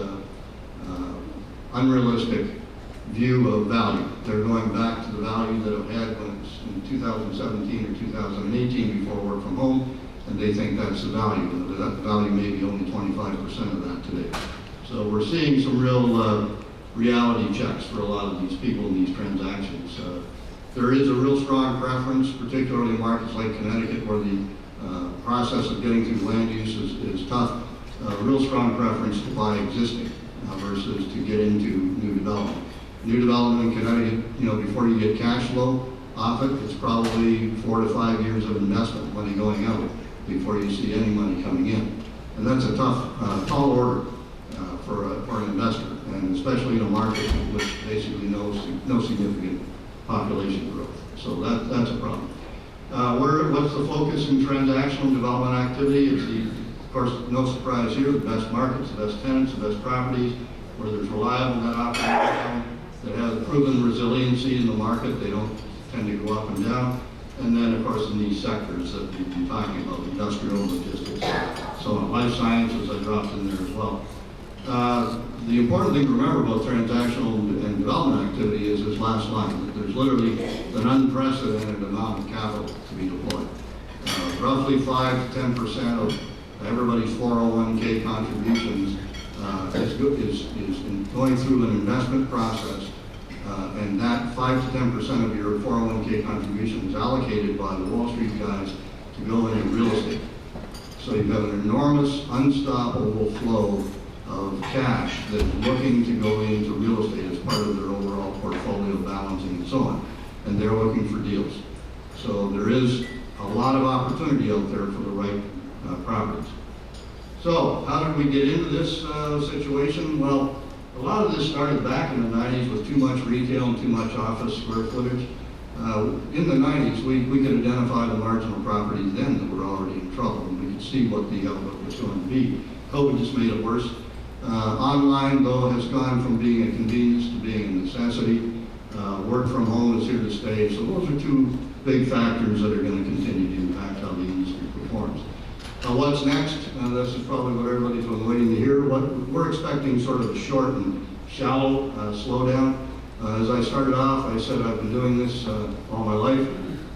unrealistic view of value. They're going back to the value that it had when it's in 2017 or 2018 before work from home, and they think that's the value. That value may be only 25% of that today. So we're seeing some real reality checks for a lot of these people in these transactions. There is a real strong preference, particularly in markets like Connecticut, where the process of getting through land use is tough. Real strong preference to buy existing versus to get into new development. New development in Connecticut, you know, before you get cash flow off it, it's probably 4 to 5 years of investment money going out before you see any money coming in. And that's a tough, tall order for an investor, and especially in a market with basically no significant population growth. So that's a problem. What's the focus in transactional development activity? It's of course, no surprise here, the best markets, the best tenants, the best properties, where there's reliable net operating income, that has proven resiliency in the market. They don't tend to go up and down. And then, of course, in these sectors that we've been talking about, industrial, logistics, so on. Life sciences, I dropped in there as well. The important thing to remember about transactional and development activity is this last line, that there's literally an unprecedented amount of capital to be deployed. Roughly 5 to 10% of everybody's 401k contributions is going through an investment process, and that 5 to 10% of your 401k contribution is allocated by the Wall Street guys to go into real estate. So you've got an enormous, unstoppable flow of cash that's looking to go into real estate as part of their overall portfolio balancing and so on, and they're looking for deals. So there is a lot of opportunity out there for the right properties. So how did we get into this situation? Well, a lot of this started back in the 90s with too much retail and too much office square footage. In the 90s, we could identify the marginal properties then that were already in trouble, and we could see what the outlook was going to be. COVID just made it worse. Online, though, has gone from being a convenience to being a necessity. Work from home is here to stay. So those are two big factors that are going to continue to impact how the industry performs. What's next? This is probably what everybody's been waiting to hear. We're expecting sort of a short and shallow slowdown. As I started off, I said I've been doing this all my life.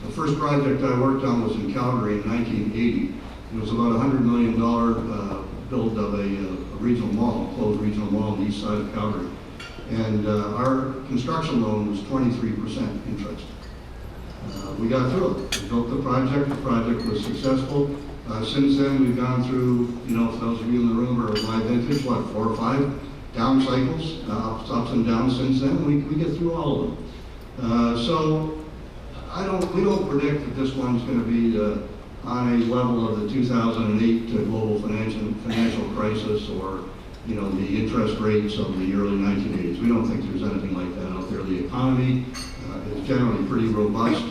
The first project I worked on was in Calgary in 1980. It was about a $100 million build of a regional mall, a closed regional mall on the east side of Calgary. And our construction loan was 23% interest. We got through it. We built the project. The project was successful. Since then, we've gone through, you know, for those of you in the room are my vintage, 4 or 5 down cycles, ups and downs since then. We get through all of them. So we don't predict that this one's going to be on a level of the 2008 global financial crisis, or, you know, the interest rates of the early 1980s. We don't think there's anything like that out there. The economy is generally pretty robust.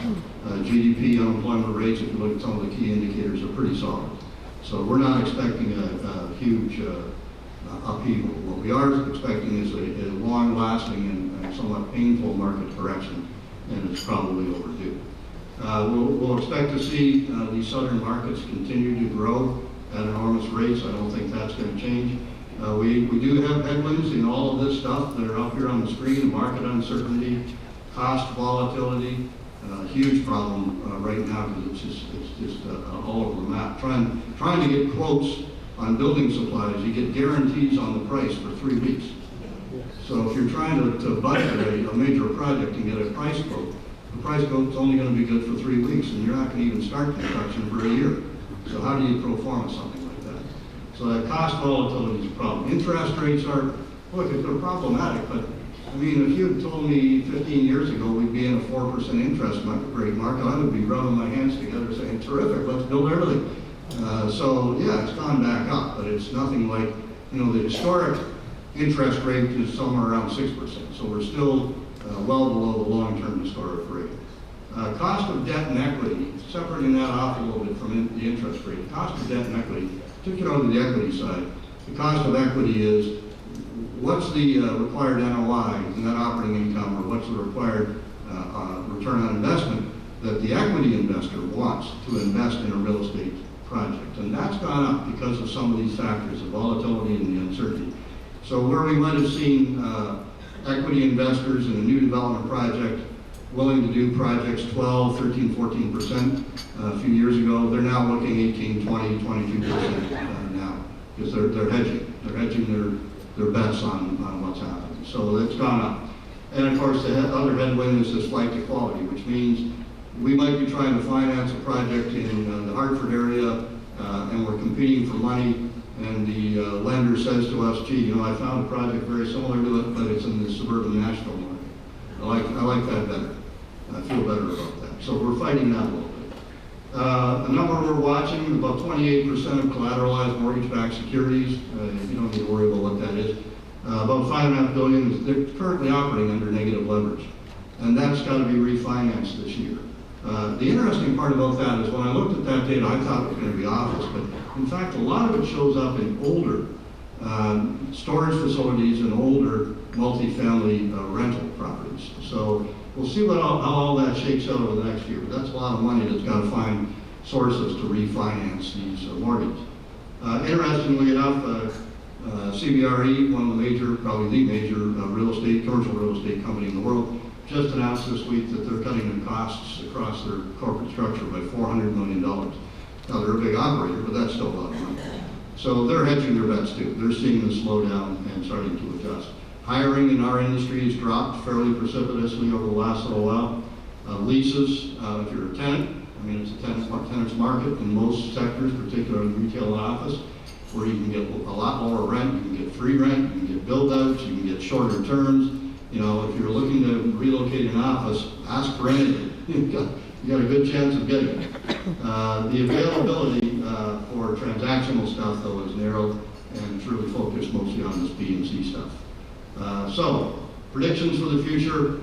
GDP, unemployment rates, if you look at some of the key indicators, are pretty solid. So we're not expecting a huge upheaval. What we are expecting is a long-lasting and somewhat painful market correction, and it's probably overdue. We'll expect to see these southern markets continue to grow at enormous rates. I don't think that's going to change. We do have headwinds in all of this stuff that are up here on the screen: market uncertainty, cost volatility. Huge problem right now, because it's just all over the map. Trying to get quotes on building supplies, you get guarantees on the price for 3 weeks. So if you're trying to budget a major project and get a price quote, the price quote's only going to be good for 3 weeks, and you're not going to even start construction for a year. So how do you pro forma something like that? So that cost volatility is a problem. Interest rates are, look, they're problematic, but I mean, if you had told me 15 years ago we'd be in a 4% interest rate market, I would be rubbing my hands together saying, terrific, let's build everything. So yeah, it's gone back up, but it's nothing like, you know, the historic interest rate is somewhere around 6%. So we're still well below the long-term historic rate. Cost of debt and equity, separating that off a little bit from the interest rate. Cost of debt and equity, particularly the equity side. The cost of equity is what's the required NOI, net operating income, or what's the required return on investment that the equity investor wants to invest in a real estate project. And that's gone up because of some of these factors, the volatility and the uncertainty. So where we might have seen equity investors in a new development project willing to do projects 12, 13, 14% a few years ago, they're now looking 18, 20, 22% now because they're hedging. They're hedging their bets on what's happening. So that's gone up. And of course, the other headwind is this flight to quality, which means we might be trying to finance a project in the Hartford area, and we're competing for money, and the lender says to us, gee, you know, I found a project very similar to it, but it's in the suburban Nashville market. I like that better. I feel better about that. So we're fighting that a little bit. The number we're watching, about 28% of collateralized mortgage-backed securities. You don't need to worry about what that is. About $5.5 billion, they're currently operating under negative leverage. And that's got to be refinanced this year. The interesting part about that is when I looked at that data, I thought it was going to be office, but in fact, a lot of it shows up in older storage facilities and older multifamily rental properties. So we'll see how all that shakes out over the next year. But that's a lot of money that's got to find sources to refinance these mortgages. Interestingly enough, CBRE, one of the major, probably the major commercial real estate company in the world, just announced this week that they're cutting the costs across their corporate structure by $400 million. Now, they're a big operator, but that's still a lot of money. So they're hedging their bets too. They're seeing the slowdown and starting to adjust. Hiring in our industry has dropped fairly precipitously over the last little while. Leases, if you're a tenant, I mean, it's a tenant's market in most sectors, particularly retail and office, where you can get a lot lower rent, you can get free rent, you can get build-outs, you can get shorter terms. You know, if you're looking to relocate an office, ask for anything. You got a good chance of getting it. The availability for transactional stuff, though, is narrowed and it's really focused mostly on this B and C stuff. So, predictions for the future,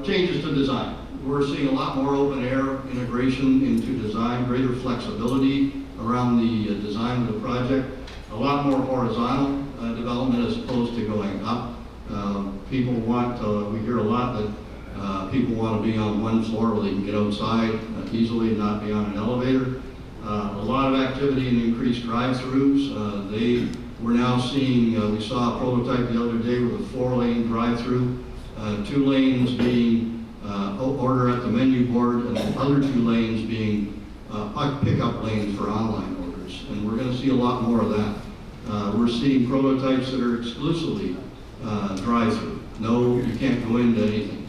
changes to design. We're seeing a lot more open air integration into design, greater flexibility around the design of the project, a lot more horizontal development as opposed to going up. People want, we hear a lot that people want to be on one floor where they can get outside easily and not be on an elevator. A lot of activity and increased drive-throughs. We're now seeing, we saw a prototype the other day with a 4-lane drive-through, 2 lanes being order at the menu board, and the other 2 lanes being pickup lanes for online orders. And we're going to see a lot more of that. We're seeing prototypes that are exclusively drive-through. No, you can't go into anything.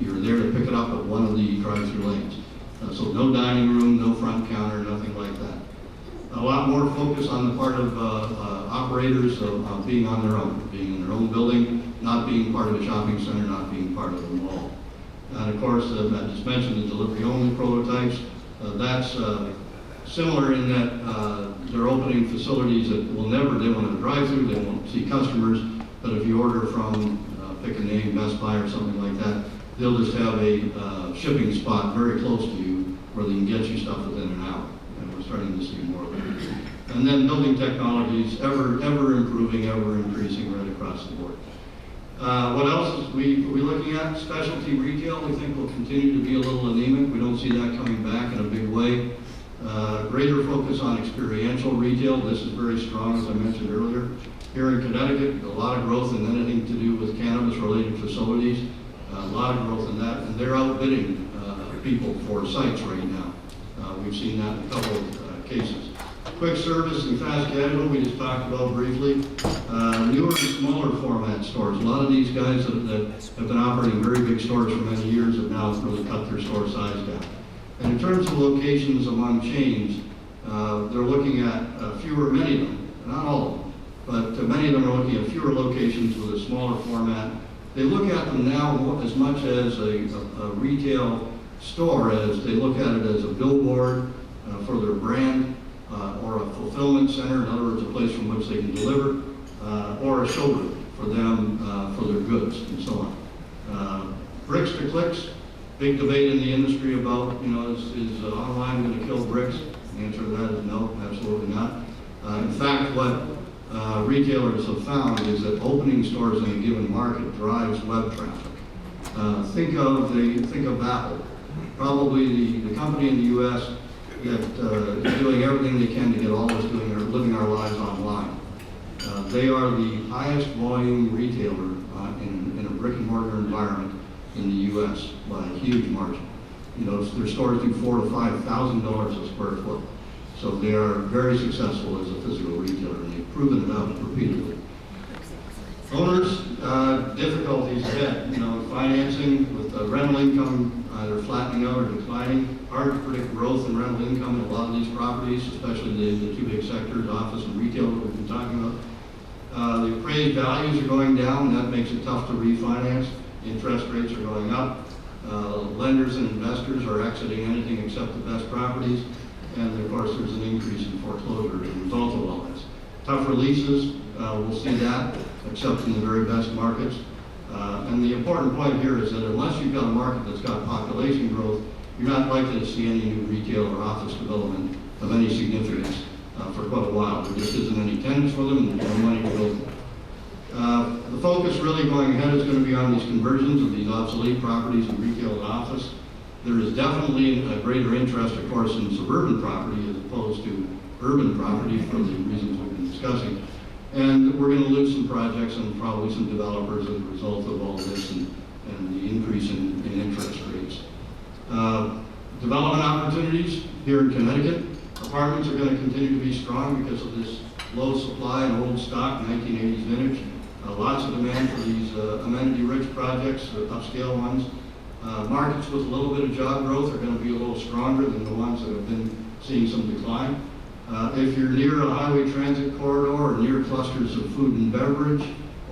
You're there to pick it up at one of the drive-through lanes. So no dining room, no front counter, nothing like that. A lot more focus on the part of operators of being on their own, being in their own building, not being part of a shopping center, not being part of a mall. And of course, I just mentioned the delivery-only prototypes. That's similar in that they're opening facilities that will never, they won't have a drive-through, they won't see customers, but if you order from, pick a name, Best Buy or something like that, they'll just have a shipping spot very close to you where they can get you stuff within an hour. And we're starting to see more of that. And then building technologies, ever improving, ever increasing right across the board. What else are we looking at? Specialty retail, we think will continue to be a little anemic. We don't see that coming back in a big way. Greater focus on experiential retail. This is very strong, as I mentioned earlier. Here in Connecticut, a lot of growth in anything to do with cannabis-related facilities. A lot of growth in that, and they're outbidding people for sites right now. We've seen that in a couple of cases. Quick service and fast casual, we just talked about briefly. Newer and smaller format stores. A lot of these guys that have been operating very big stores for many years have now really cut their store size down. And in terms of locations among chains, they're looking at many of them, not all of them, but many of them are looking at fewer locations with a smaller format. They look at them now as much as a retail store as they look at it as a billboard for their brand, or a fulfillment center, in other words, a place from which they can deliver, or a showroom for them for their goods and so on. Bricks to clicks, big debate in the industry about, is online going to kill bricks? The answer to that is no, absolutely not. In fact, what retailers have found is that opening stores in a given market drives web traffic. Think of Apple, probably the company in the U.S. that is doing everything they can to get all of us living our lives online. They are the highest volume retailer in a brick and mortar environment in the U.S. by a huge margin. Their stores do $4,000 to $5,000 a square foot. So they are very successful as a physical retailer, and they've proven it out repeatedly. Owners, difficulties ahead. Financing with rental income either flattening out or declining. Hard to predict growth in rental income in a lot of these properties, especially the two big sectors, office and retail that we've been talking about. The appraised values are going down, and that makes it tough to refinance. Interest rates are going up. Lenders and investors are exiting anything except the best properties. And of course, there's an increase in foreclosure as a result of all this. Tougher leases, we'll see that, except in the very best markets. And the important point here is that unless you've got a market that's got population growth, you're not likely to see any new retail or office development of any significance for quite a while. There just isn't any tenants for them and no money to build them. The focus really going ahead is going to be on these conversions of these obsolete properties in retail and office. There is definitely a greater interest, of course, in suburban property as opposed to urban property for the reasons we've been discussing. And we're going to lose some projects and probably some developers as a result of all this and the increase in interest rates. Development opportunities here in Connecticut. Apartments are going to continue to be strong because of this low supply and old stock, 1980s vintage. Lots of demand for these amenity-rich projects, upscale ones. Markets with a little bit of job growth are going to be a little stronger than the ones that have been seeing some decline. If you're near a highway transit corridor or near clusters of food and beverage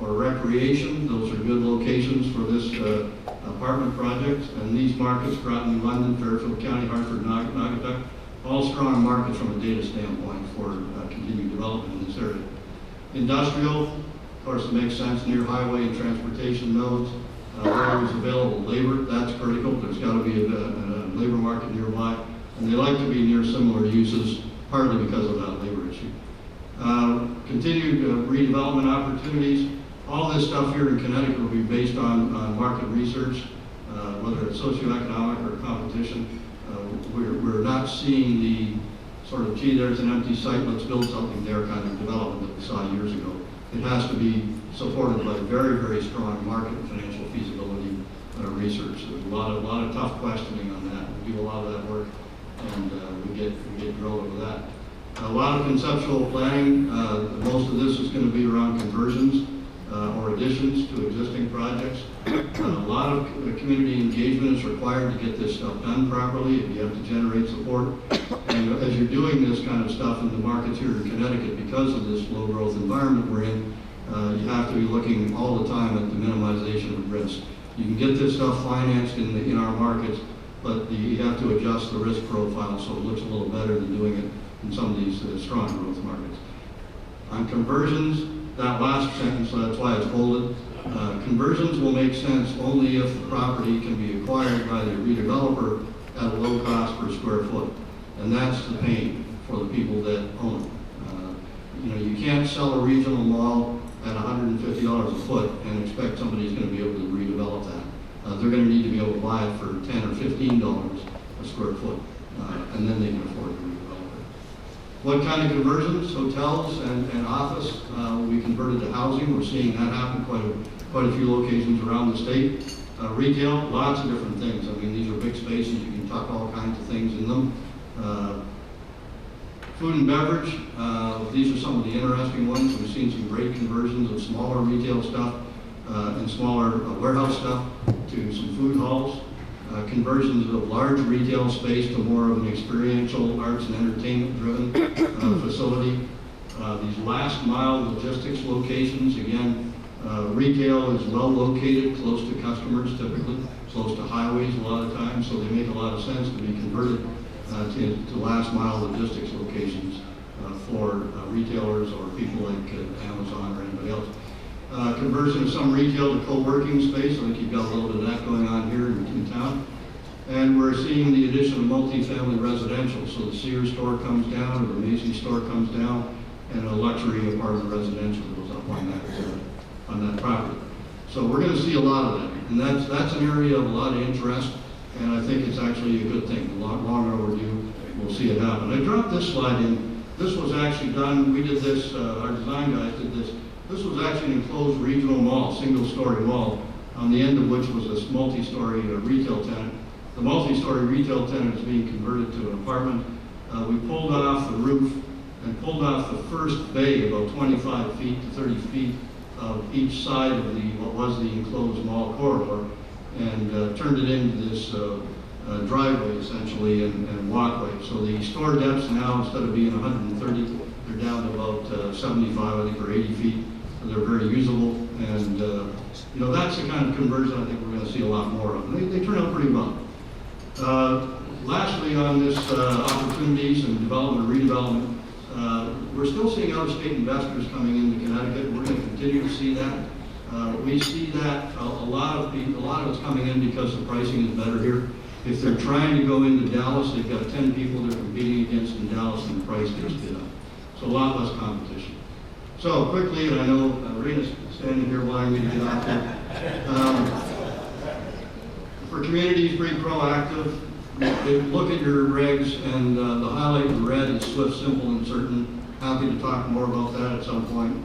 or recreation, those are good locations for this apartment project. And these markets, Groton, London, Fairfield County, Hartford, Naugatuck, all strong markets from a data standpoint for continued development in this area. Industrial, of course, it makes sense near highway and transportation nodes. Where there's available labor, that's critical. There's got to be a labor market nearby. And they like to be near similar uses, partly because of that labor issue. Continued redevelopment opportunities. All this stuff here in Connecticut will be based on market research, whether it's socioeconomic or competition. We're not seeing the sort of, gee, there's an empty site, let's build something there kind of development that we saw years ago. It has to be supported by very, very strong market and financial feasibility research. There's a lot of tough questioning on that. We do a lot of that work, and we get growth over that. A lot of conceptual planning. Most of this is going to be around conversions or additions to existing projects. A lot of community engagement is required to get this stuff done properly, and you have to generate support. And as you're doing this kind of stuff in the markets here in Connecticut, because of this low growth environment we're in, you have to be looking all the time at the minimization of risk. You can get this stuff financed in our markets, but you have to adjust the risk profile so it looks a little better than doing it in some of these strong growth markets. On conversions, that last sentence, so that's why it's bolded. Conversions will make sense only if the property can be acquired by the redeveloper at a low cost per square foot. And that's the pain for the people that own it. You can't sell a regional mall at $150 a foot and expect somebody's going to be able to redevelop that. They're going to need to be able to buy it for $10 or $15 a square foot, and then they can afford to redevelop it. What kind of conversions? Hotels and office will be converted to housing. We're seeing that happen quite a few locations around the state. Retail, lots of different things. I mean, these are big spaces. You can tuck all kinds of things in them. Food and beverage, these are some of the interesting ones. We've seen some great conversions of smaller retail stuff and smaller warehouse stuff to some food halls. Conversions of large retail space to more of an experiential arts and entertainment driven facility. These last mile logistics locations, again, retail is well located, close to customers typically, close to highways a lot of times, so they make a lot of sense to be converted to last mile logistics locations for retailers or people like Amazon or anybody else. Conversion of some retail to co-working space. I think you've got a little bit of that going on here in town. And we're seeing the addition of multifamily residential. So the Sears store comes down, or the Macy's store comes down, and a luxury apartment residential goes up on that property. So we're going to see a lot of that. And that's an area of a lot of interest, and I think it's actually a good thing. A lot longer overdue, we'll see it happen. I dropped this slide in. This was actually done, we did this, our design guys did this. This was actually an enclosed regional mall, single-story mall, on the end of which was this multi-story retail tenant. The multi-story retail tenant is being converted to an apartment. We pulled off the roof and pulled off the first bay about 25 feet to 30 feet of each side of what was the enclosed mall corridor, and turned it into this driveway essentially and walkway. So the store depths now, instead of being 130, they're down to about 75, I think, or 80 feet. They're very usable, and you know, that's the kind of conversion I think we're going to see a lot more of. And they turn out pretty well. Lastly, on this opportunities and development, redevelopment, we're still seeing out-of-state investors coming into Connecticut. We're going to continue to see that. We see that a lot of it's coming in because the pricing is better here. If they're trying to go into Dallas, they've got 10 people they're competing against in Dallas, and the price gets bid up. So a lot less competition. So quickly, and I know Rena's standing here wanting me to get off here. For communities, be proactive. Look at your regs, and the highlight in red is swift, simple, and certain. Happy to talk more about that at some point.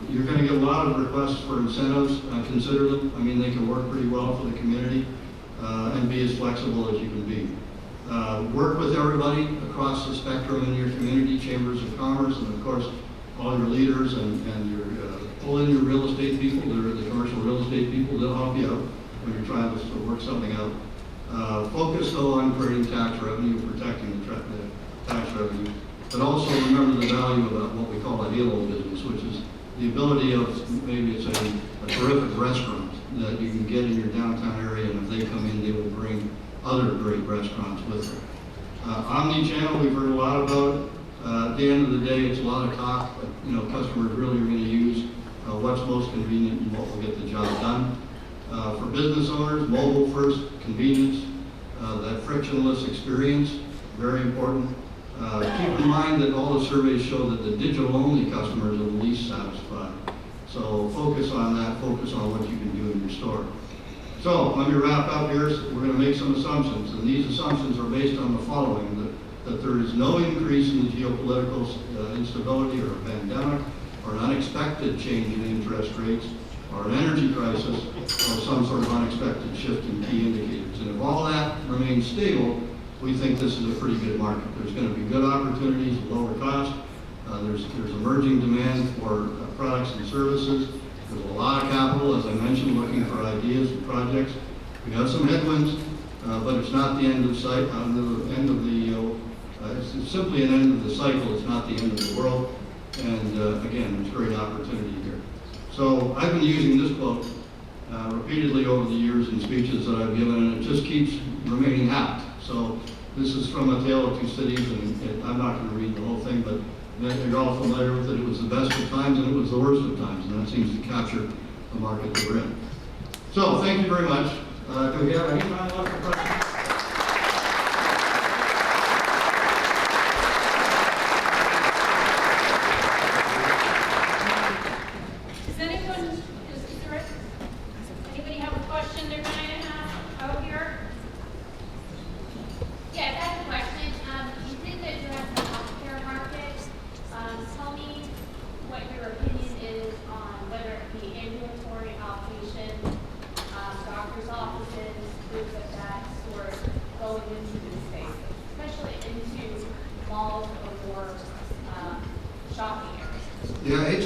You're going to get a lot of requests for incentives. Consider them. I mean, they can work pretty well for the community, and be as flexible as you can be. Work with everybody across the spectrum in your community, chambers of commerce, and of course, all your leaders and your pull in your real estate people, the commercial real estate people. They'll help you out when you're trying to work something out. Focus though on creating tax revenue, protecting the tax revenue, but also remember the value of what we call a halo business, which is the ability of, maybe it's a terrific restaurant that you can get in your downtown area, and if they come in, they will bring other great restaurants with them. Omni-channel, we've heard a lot about it. At the end of the day, it's a lot of talk. You know, customers really are going to use what's most convenient and what will get the job done. For business owners, mobile first, convenience, that frictionless experience, very important. Keep in mind that all the surveys show that the digital-only customers are the least satisfied. So focus on that, focus on what you can do in your store. So let me wrap up here. We're going to make some assumptions, and these assumptions are based on the following: that there is no increase in the geopolitical instability or a pandemic or an unexpected change in interest rates or an energy crisis or some sort of unexpected shift in key indicators. And if all that remains stable, we think this is a pretty good market. There's going to be good opportunities at lower cost. There's emerging demand for products and services. There's a lot of capital, as I mentioned, looking for ideas and projects. We have some headwinds, but it's not the end of sight. It's simply an end of the cycle. It's not the end of the world. And again, there's great opportunity here. So I've been using this quote repeatedly over the years in speeches that I've given, and it just keeps remaining apt. So this is from A Tale of Two Cities, and I'm not going to read the whole thing, but you're all familiar with it. It was the best of times, and it was the worst of times, and that seems to capture the market that we're in. So thank you very much. Do we have any time left for questions? Anybody have a question they're going to ask out here? Yes, I have a question. You did address the healthcare market. Tell me what your opinion is on whether it be ambulatory, outpatient, doctor's offices, groups of that sort going into this space, especially into malls or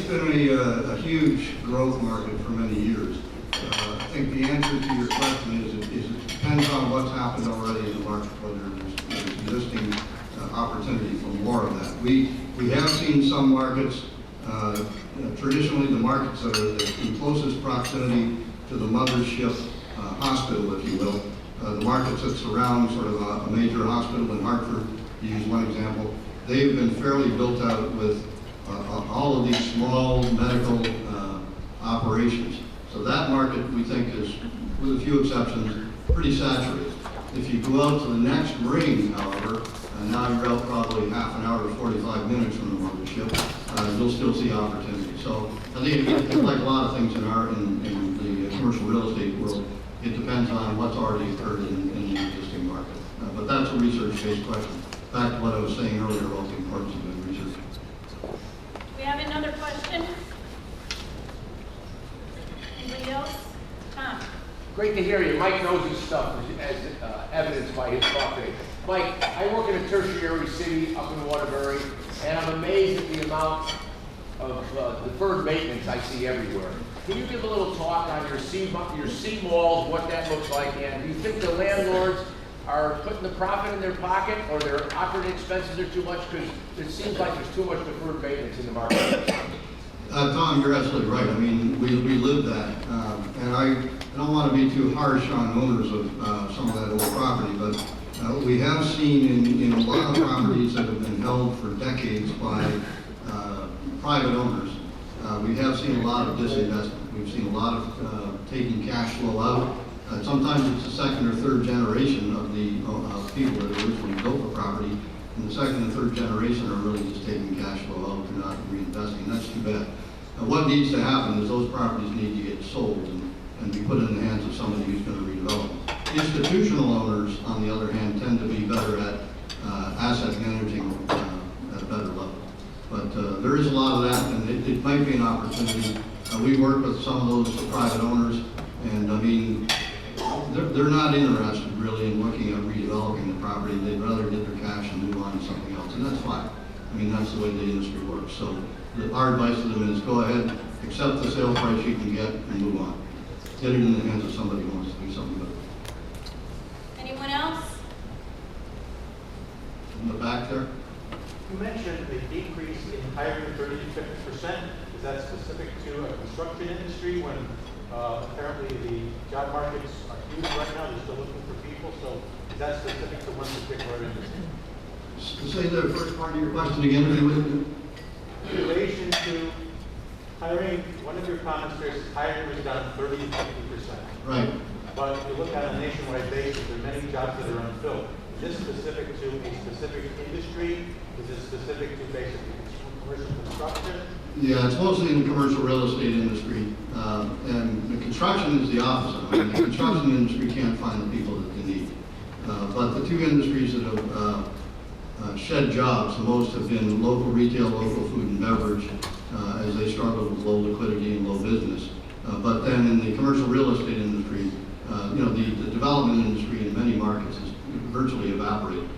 been a huge growth market for many years. I think the answer to your question is it depends on what's happened already in the market, whether there's existing opportunity for more of that. We have seen some markets, traditionally the markets that are in closest proximity to the mothership hospital, if you will, the markets that surround sort of a major hospital in Hartford, to use one example, they've been fairly built out with all of these small medical operations. So that market, we think, is, with a few exceptions, pretty saturated. If you go out to the next ring, however, now you're out probably half an hour to 45 minutes from the mothership, you'll still see opportunity. So I think it's like a lot of things in the commercial real estate world, it depends on what's already occurred in the existing market. But that's a research-based question. Back to what I was saying earlier about the importance of doing research. We have another question. Anybody else? Tom? Great to hear you. Mike knows his stuff, as evidenced by his talk today. Mike, I work in a tertiary city up in Waterbury, and I'm amazed at the amount of deferred maintenance I see everywhere. Can you give a little talk on your C malls, what that looks like, and do you think the landlords are putting the profit in their pocket, or their operating expenses are too much? Because it seems like there's too much deferred maintenance in the market. Tom, you're absolutely right. I mean, we live that. And I don't want to be too harsh on owners of some of that old property, but we have seen in a lot of properties that have been held for decades by private owners, we have seen a lot of disinvestment. We've seen a lot of taking cash flow out. Sometimes it's the second or third generation of the people that originally built the property, and the second and third generation are really just taking cash flow out. They're not reinvesting. That's too bad. What needs to happen is those properties need to get sold and be put in the hands of somebody who's going to redevelop them. Institutional owners, on the other hand, tend to be better at asset managing at a better level. But there is a lot of that, and it might be an opportunity. We work with some of those private owners, and I mean, they're not interested really in looking at redeveloping the property. They'd rather get their cash and move on to something else, and that's fine. I mean, that's the way the industry works. So our advice to them is go ahead, accept the sale price you can get, and move on. Get it in the hands of somebody who wants to do something better. Anyone else? In the back there? You mentioned a decrease in hiring 30 to 50%. Is that specific to a construction industry when apparently the job markets are huge right now? They're still looking for people. So is that specific to one particular industry? Say the first part of your question again, if you would. In relation to hiring, one of your comments there says hiring was down 30 to 50%. Right. But if you look at a nationwide basis, there are many jobs that are unfilled. Is this specific to a specific industry? Is it specific to basically commercial construction? Yeah, it's mostly in the commercial real estate industry, and the construction is the opposite. I mean, the construction industry can't find the people that they need. But the two industries that have shed jobs, the most have been local retail, local food and beverage, as they struggle with low liquidity and low business. But then in the commercial real estate industry, the development industry in many markets has virtually evaporated.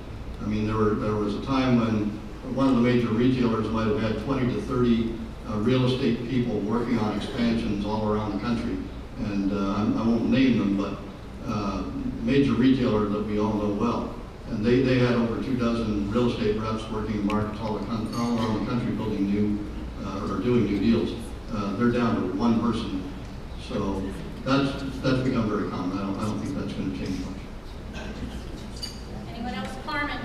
I mean, there was a time when one of the major retailers might have had 20 to 30 real estate people working on expansions all around the country. And I won't name them, but major retailer that we all know well. And they had over 24 real estate reps working in markets all around the country building new or doing new deals. They're down to one person. So that's become very common. I don't think that's going to change much. Anyone else? Carmen?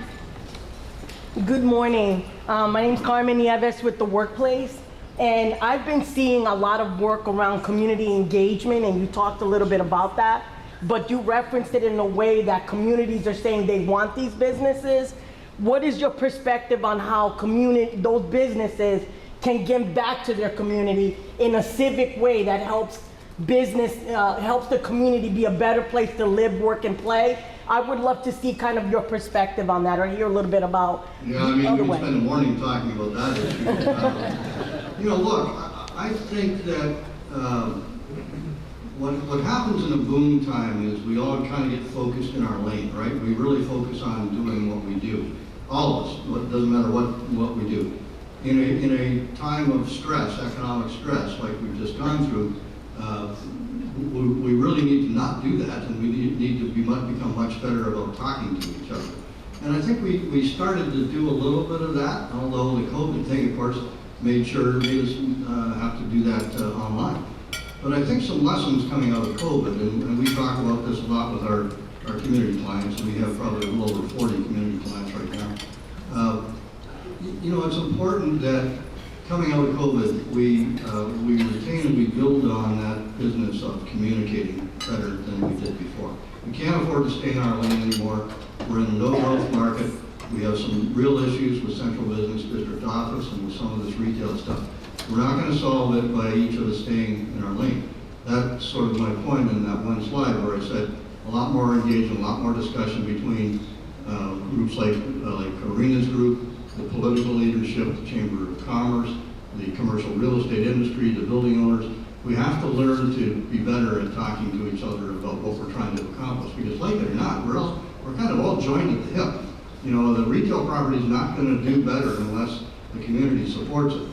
Good morning. My name is Carmen Nieves with The Workplace, and I've been seeing a lot of work around community engagement, and you talked a little bit about that, but you referenced it in a way that communities are saying they want these businesses. What is your perspective on how those businesses can give back to their community in a civic way that helps helps the community be a better place to live, work, and play? I would love to see kind of your perspective on that, or hear a little bit about the other way. We can spend a morning talking about that issue. Look, I think that what happens in a boom time is we all kind of get focused in our lane, right? We really focus on doing what we do. All of us. It doesn't matter what we do. in a time of stress, economic stress, like we've just gone through, we really need to not do that, and we need to become much better about talking to each other. And I think we started to do a little bit of that, although the COVID thing, of course, made us have to do that online. But I think some lessons coming out of COVID, and we talk about this a lot with our community clients, and we have probably a little over 40 community clients right now. It's important that coming out of COVID, we retain and we build on that business of communicating better than we did before. We can't afford to stay in our lane anymore. We're in a no-growth market. We have some real issues with central business district office and with some of this retail stuff. We're not going to solve it by each of us staying in our lane. That's sort of my point in that one slide where I said a lot more engagement, a lot more discussion between groups like Arena's group, the political leadership, the Chamber of Commerce, the commercial real estate industry, the building owners. We have to learn to be better at talking to each other about what we're trying to accomplish, because like it or not, we're kind of all joined at the hip. The retail property is not going to do better unless the community supports it.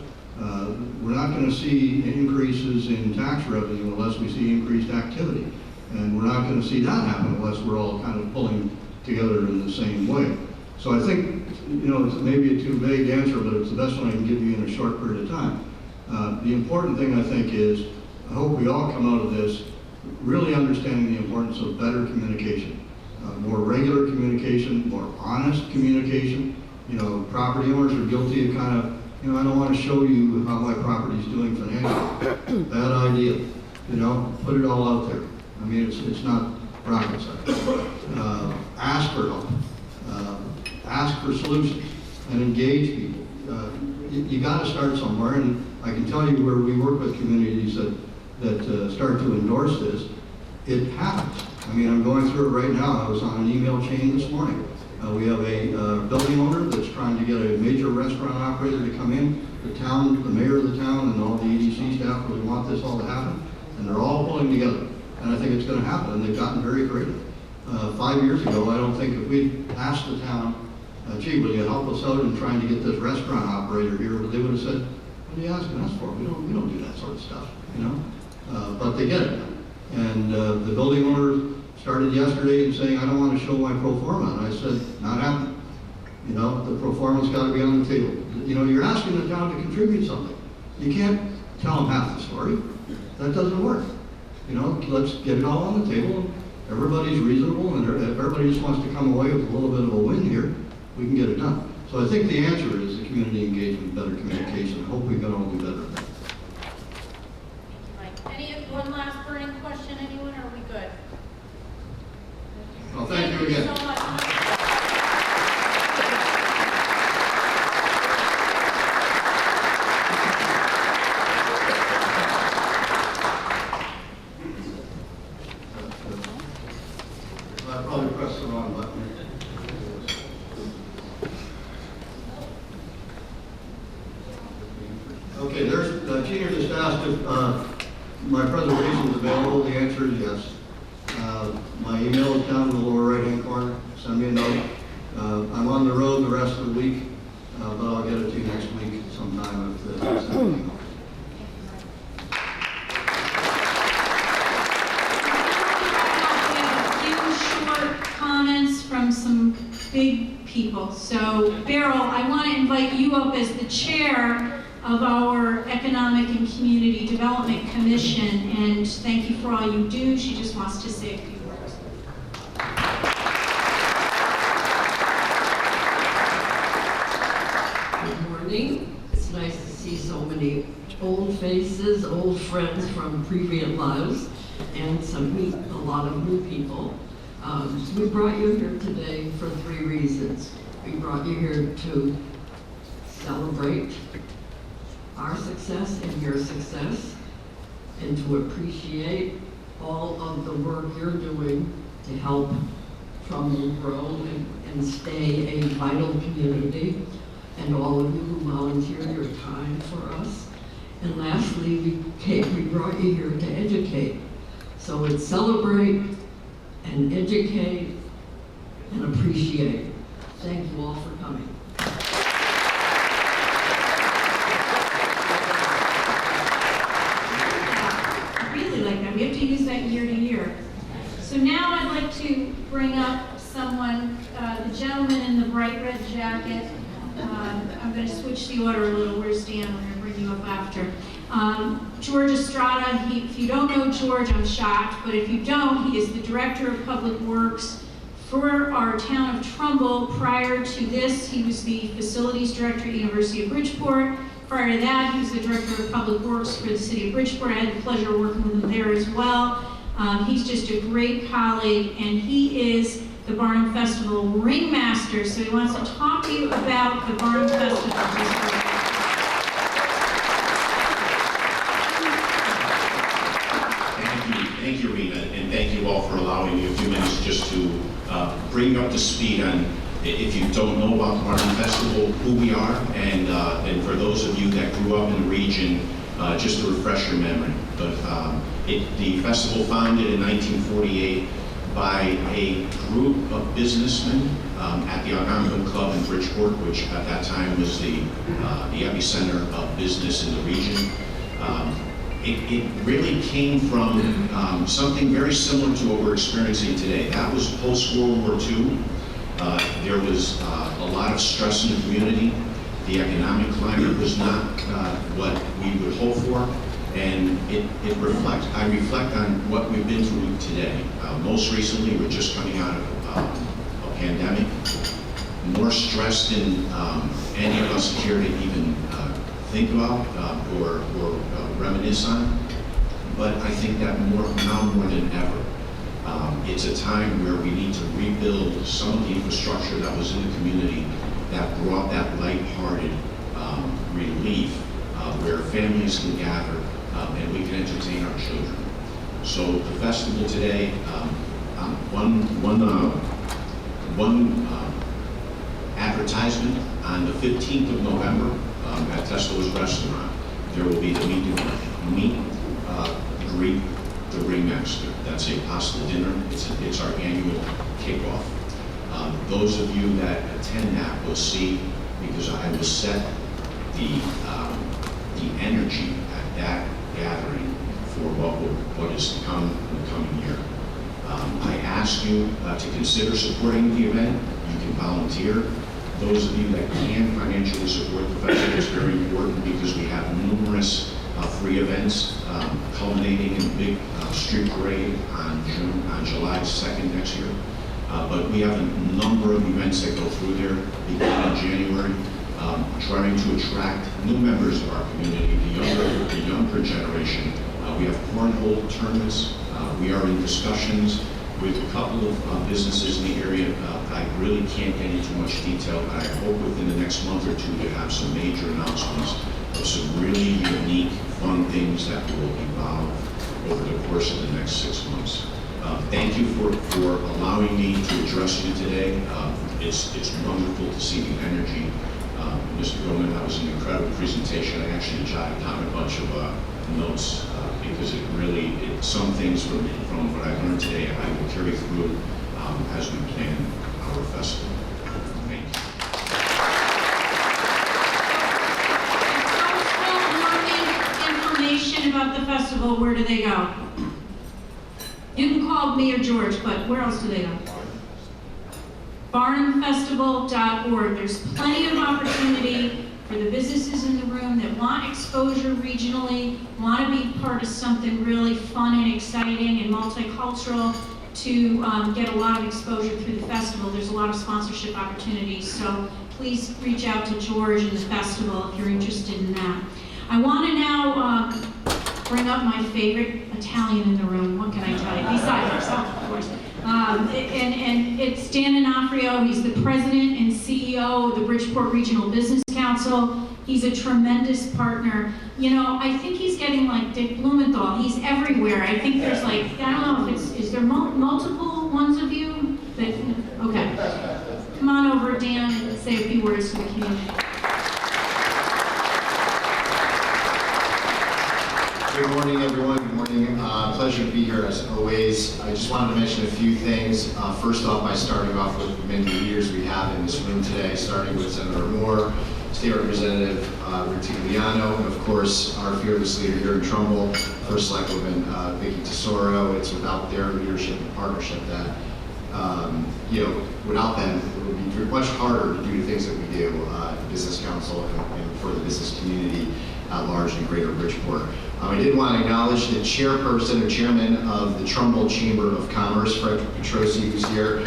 We're not going to see increases in tax revenue unless we see increased activity. And we're not going to see that happen unless we're all kind of pulling together in the same way. So I think, it's maybe a too vague answer, but it's the best one I can give you in a short period of time. The important thing, I think, is I hope we all come out of this really understanding the importance of better communication, more regular communication, more honest communication. Property owners are guilty of kind of, I don't want to show you how my property is doing financially. Bad idea. Put it all out there. I mean, it's not rocket science. Ask for help. Ask for solutions and engage people. You got to start somewhere, and I can tell you where we work with communities that start to endorse this. It happens. I mean, I'm going through it right now. I was on an email chain this morning. We have a building owner that's trying to get a major restaurant operator to come in. The mayor of the town, and all the EDC staff really want this all to happen, and they're all pulling together. And I think it's going to happen, and they've gotten very creative. 5 years ago, I don't think if we'd asked the town, gee, will you help us out in trying to get this restaurant operator here, they would have said, what are you asking us for? We don't do that sort of stuff, But they get it. And the building owner started yesterday and saying, I don't want to show my pro forma. And I said, not happening. The pro forma's got to be on the table. You're asking the town to contribute something. You can't tell them half the story. That doesn't work. Let's get it all on the table. Everybody's reasonable, and everybody just wants to come away with a little bit of a win here. We can get it done. So I think the answer is the community engagement, better communication. I hope we can all do better at that. One last burning question, anyone, or are we good? Well, thank you again. So much. I probably pressed the wrong button. Okay, Gina just asked if my presentation is available. The answer is yes. My email is down in the lower right-hand corner. Send me a note. I'm on the road the rest of the week, but I'll get it to you next week sometime if it's happening. Comments from some big people. So, Beryl, I want to invite you up as the chair of our Economic and Community Development Commission, and thank you for all you do. She just wants to say a few words. Good morning. It's nice to see so many old faces, old friends from previous lives, and meet a lot of new people. We brought you here today for 3 reasons. We brought you here to celebrate our success and your success, and to appreciate all of the work you're doing to help Trumbull grow and stay a vital community, and all of you who volunteer your time for us. And lastly, we brought you here to educate. So it's celebrate and educate and appreciate. Thank you all for coming. someone, the gentleman in the bright red jacket. I'm going to switch the order a little. Where's Dan? We're going to bring you up after. George Estrada, if you don't know George, I'm shocked, but if you don't, he is the Director of Public Works for our town of Trumbull. Prior to this, he was the Facilities Director at University of Bridgeport. Prior to that, he was the Director of Public Works for the City of Bridgeport. I had the pleasure of working with him there as well. He's just a great colleague, and he is the Barnum Festival ringmaster, so he wants to talk to you about the Barnum Festival. Thank you, Rena, and thank you all for allowing me a few minutes just to bring you up to speed on, if you don't know about the Barnum Festival, who we are, and for those of you that grew up in the region, just to refresh your memory. But the festival founded in 1948 by a group of businessmen at the Algonquin Club in Bridgeport, which at that time was the epicenter of business in the region. It really came from something very similar to what we're experiencing today. That was post-World War II. There was a lot of stress in the community. The economic climate was not what we would hope for, and I reflect on what we've been through today. Most recently, we're just coming out of a pandemic, more stress than any of us care to even think about or reminisce on. But I think that now more than ever, it's a time where we need to rebuild some of the infrastructure that was in the community that brought that lighthearted relief where families can gather and we can entertain our children. So the festival today, one advertisement on the 15th of November at Tesla's restaurant. There will be the meet, greet the ringmaster. That's a pasta dinner. It's our annual kickoff. Those of you that attend that will see, because I will set the energy at that gathering for what is to come in the coming year. I ask you to consider supporting the event. You can volunteer. Those of you that can financially support the festival is very important because we have numerous free events culminating in a big street parade on July 2nd next year. But we have a number of events that go through there beginning in January, trying to attract new members of our community, the younger generation. We have cornhole tournaments. We are in discussions with a couple of businesses in the area. I really can't get into much detail, but I hope within the next month or two to have some major announcements of some really unique, fun things that will evolve over the course of the next 6 months. Thank you for allowing me to address you today. It's wonderful to see the energy. Mr. Goldman, that was an incredible presentation. I actually jotted down a bunch of notes because some things from what I learned today I will carry through as we plan our festival. Thank you. If folks want more information about the festival, where do they go? You can call me or George, but where else do they go? BarnumFestival.org. There's plenty of opportunity for the businesses in the room that want exposure regionally, want to be part of something really fun and exciting and multicultural to get a lot of exposure through the festival. There's a lot of sponsorship opportunities, so please reach out to George and the festival if you're interested in that. I want to now bring up my favorite Italian in the room. What can I tell you? Besides myself, of course. And it's Dan Onofrio. He's the president and CEO of the Bridgeport Regional Business Council. He's a tremendous partner. You know, I think he's getting like Dick Blumenthal. He's everywhere. I think there's like, I don't know if is there multiple ones of you? Okay. Come on over, Dan, and say a few words to the community. Good morning, everyone. Good morning. Pleasure to be here as always. I just wanted to mention a few things. First off, by starting off with the many leaders we have in this room today, starting with Senator Moore, State Representative Ritigliano, and of course, our fearless leader here in Trumbull, First Selectwoman Vicky Tesoro. It's without their leadership and partnership that without them, it would be much harder to do the things that we do, the Business Council and for the business community at large in Greater Bridgeport. I did want to acknowledge the chairperson or chairman of the Trumbull Chamber of Commerce, Fred Petrosi, who's here.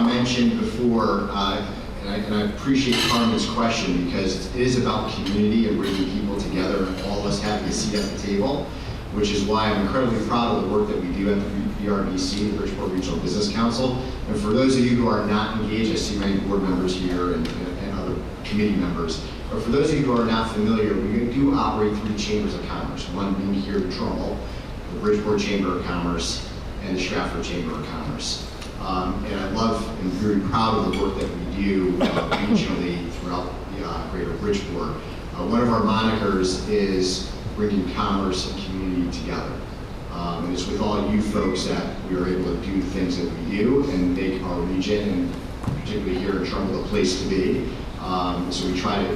Mentioned before, and I appreciate Carmen's question because it is about community and bringing people together and all of us having a seat at the table, which is why I'm incredibly proud of the work that we do at the BRBC, the Bridgeport Regional Business Council. And for those of you who are not engaged, I see many board members here and other committee members, but for those of you who are not familiar, we do operate 3 chambers of commerce, one being here in Trumbull, the Bridgeport Chamber of Commerce, and the Stratford Chamber of Commerce. And I love and very proud of the work that we do regionally throughout Greater Bridgeport. One of our monikers is bringing commerce and community together. And it's with all you folks that we are able to do the things that we do and make our region, and particularly here in Trumbull, a place to be. So we try to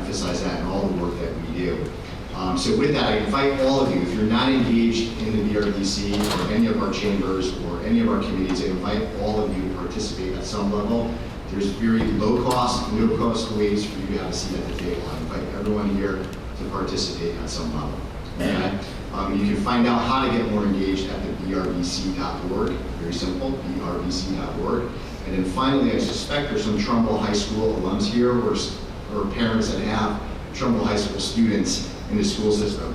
emphasize that in all the work that we do. So with that, I invite all of you, if you're not engaged in the BRDC or any of our chambers or any of our committees, I invite all of you to participate at some level. There's very low cost, no cost ways for you to have a seat at the table. I invite everyone here to participate at some level. Okay? You can find out how to get more engaged at the brbc.org. Very simple, brbc.org. And then finally, I suspect there's some Trumbull High School alums here or parents that have Trumbull High School students in the school system.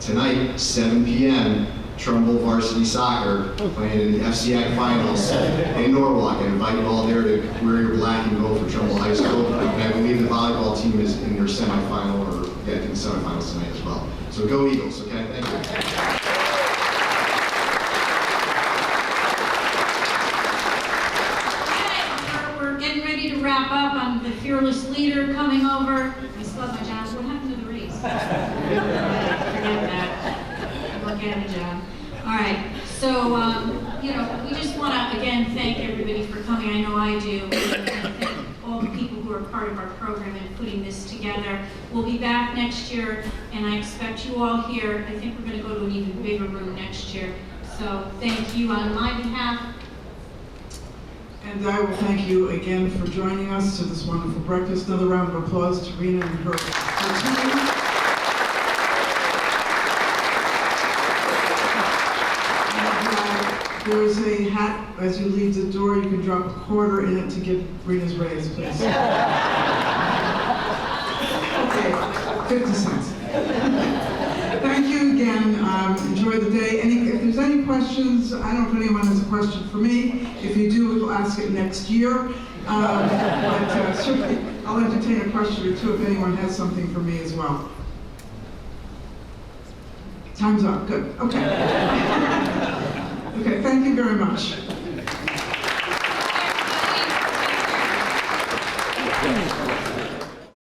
Tonight, 7 p.m., Trumbull varsity soccer playing in the FCI finals in Norwalk. I invite you all there to wear your black and gold for Trumbull High School. And I believe the volleyball team is in their semifinal, or I think semifinals tonight as well. So go Eagles, okay? Thank you. We're getting ready to wrap up. I'm the fearless leader coming over. I still have my job. What happened to the race? Forget that. Look at it, John. All right. So, we just want to, again, thank everybody for coming. I know I do. And thank all the people who are part of our program and putting this together. We'll be back next year, and I expect you all here. I think we're going to go to an even bigger room next year. So thank you on my behalf. And I will thank you again for joining us to this wonderful breakfast. Another round of applause to Rena and her team. There is a hat as you leave the door. You can drop a quarter in it to give Rena's raise, please. Okay, 50 cents. Thank you again. Enjoy the day. If there's any questions, I don't know if anyone has a question for me. If you do, we'll ask it next year. But certainly, I'll entertain a question or two if anyone has something for me as well. Time's up. Good. Okay. Okay, thank you very much.